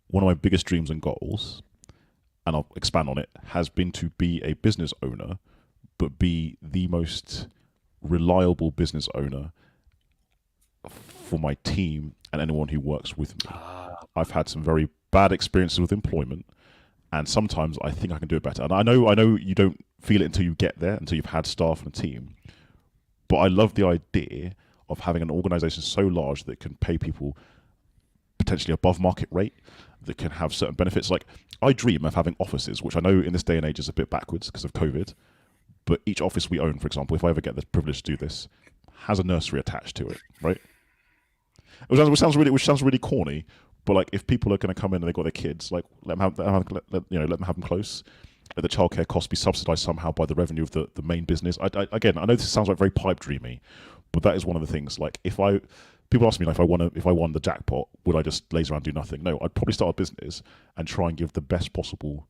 one of my biggest dreams and goals, and I'll expand on it, has been to be a business owner, but be the most reliable business owner for my team and anyone who works with me. I've had some very bad experiences with employment, and sometimes I think I can do it better. And I know you don't feel it until you get there, until you've had staff and a team. But I love the idea of having an organization so large that can pay people potentially above market rate, that can have certain benefits. Like, I dream of having offices, which I know in this day and age is a bit backwards because of COVID, but each office we own, for example, if I ever get the privilege to do this, has a nursery attached to it, right? Which sounds really corny, but like, if people are going to come in and they've got their kids, like, let them have them close. Let the childcare costs be subsidised somehow by the revenue of the main business. Again, I know this sounds like very pipe dreamy, but that is one of the things. Like, people ask me, like, if I won the jackpot, would I just laze around and do nothing? No, I'd probably start a business and try and give the best possible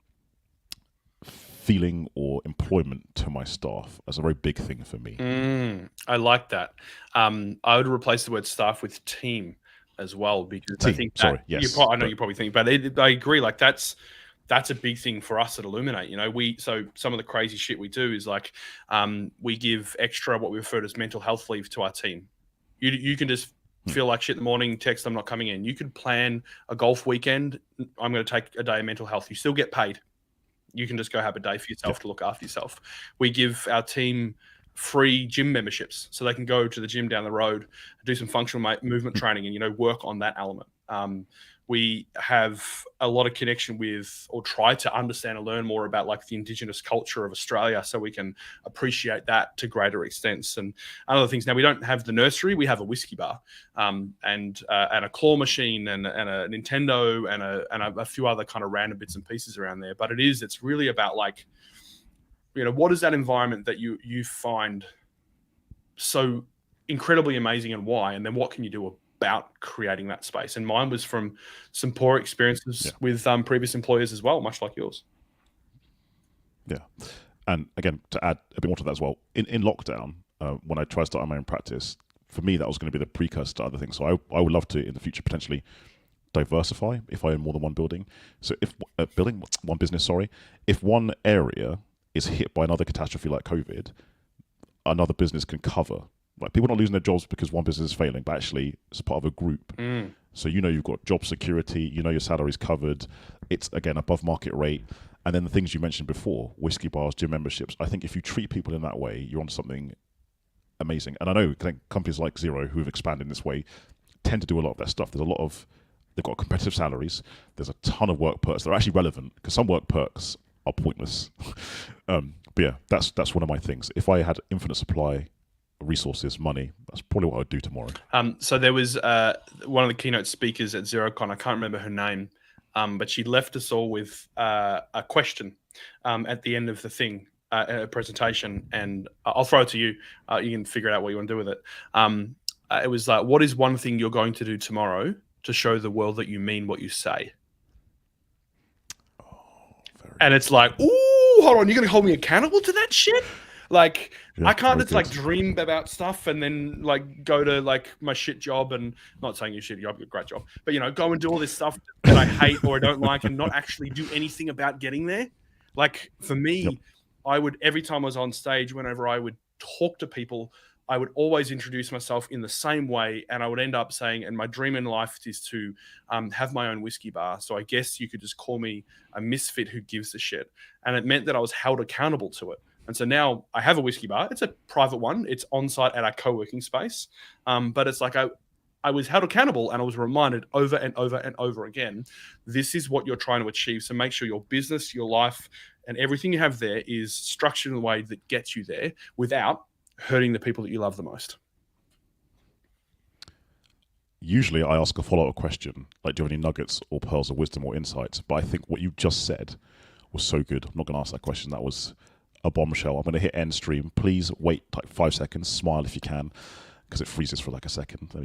feeling or employment to my staff. That's a very big thing for me. I like that. I would replace the word staff with team as well, because I think that, I know you probably think, but I agree. Like, that's a big thing for us at Illuminate. So some of the crazy shit we do is like, we give extra what we refer to as mental health leave to our team. You can just feel like shit in the morning, text, I'm not coming in. You could plan a golf weekend. I'm going to take a day of mental health. You still get paid. You can just go have a day for yourself to look after yourself. We give our team free gym memberships so they can go to the gym down the road, do some functional movement training, and work on that element. We have a lot of connection with, or try to understand and learn more about, like, the Indigenous culture of Australia, so we can appreciate that to greater extents and other things. Now, we don't have the nursery; we have a whiskey bar, and a claw machine, and a Nintendo, and a few other kind of random bits and pieces around there. But it's really about, like, what is that environment that you find so incredibly amazing, and why, and then what can you do about creating that space? And mine was from some poor experiences with previous employers as well, much like yours. Yeah. And again, to add a bit more to that as well, in lockdown, when I tried to start my own practice, for me, that was going to be the precursor to other things. So I would love to, in the future, potentially diversify if I own more than one building. So if one business, sorry, if one area is hit by another catastrophe like COVID, another business can cover. Like, people are not losing their jobs because one business is failing, but actually it's part of a group. So you've got job security, your salary's covered. It's, again, above market rate. And then the things you mentioned before, whiskey bars, gym memberships. I think if you treat people in that way, you're on something amazing. And I know companies like Xero, who have expanded in this way, tend to do a lot of that stuff. They've got competitive salaries. There's a ton of work perks that are actually relevant, because some work perks are pointless. But yeah, that's one of my things. If I had infinite supply, resources, money, that's probably what I'd do tomorrow. So there was one of the keynote speakers at XeroCon, I can't remember her name, but she left us all with a question at the end of the thing, a presentation, and I'll throw it to you. You can figure out what you want to do with it. It was like, what is one thing you're going to do tomorrow to show the world that you mean what you say? And it's like, ooh, hold on, you're going to hold me accountable to that shit? Like, I can't just like dream about stuff and then like go to like my shit job, and not saying you shit job, you're a great job, but go and do all this stuff that I hate or I don't like and not actually do anything about getting there. Like, for me, I would, every time I was on stage, whenever I would talk to people, I would always introduce myself in the same way, and I would end up saying, and my dream in life is to have my own whiskey bar. So I guess you could just call me a misfit who gives a shit. And it meant that I was held accountable to it. And so now I have a whiskey bar. It's a private one. It's on site at our co-working space. But it's like I was held accountable, and I was reminded over and over and over again, this is what you're trying to achieve. So make sure your business, your life, and everything you have there is structured in a way that gets you there without hurting the people that you love the most. Usually I ask a follow-up question, like, do you have any nuggets or pearls of wisdom or insights? But I think what you just said was so good. I'm not going to ask that question. That was a bombshell. I'm going to hit end stream. Please wait like 5 seconds. Smile if you can, because it freezes for like a second. There we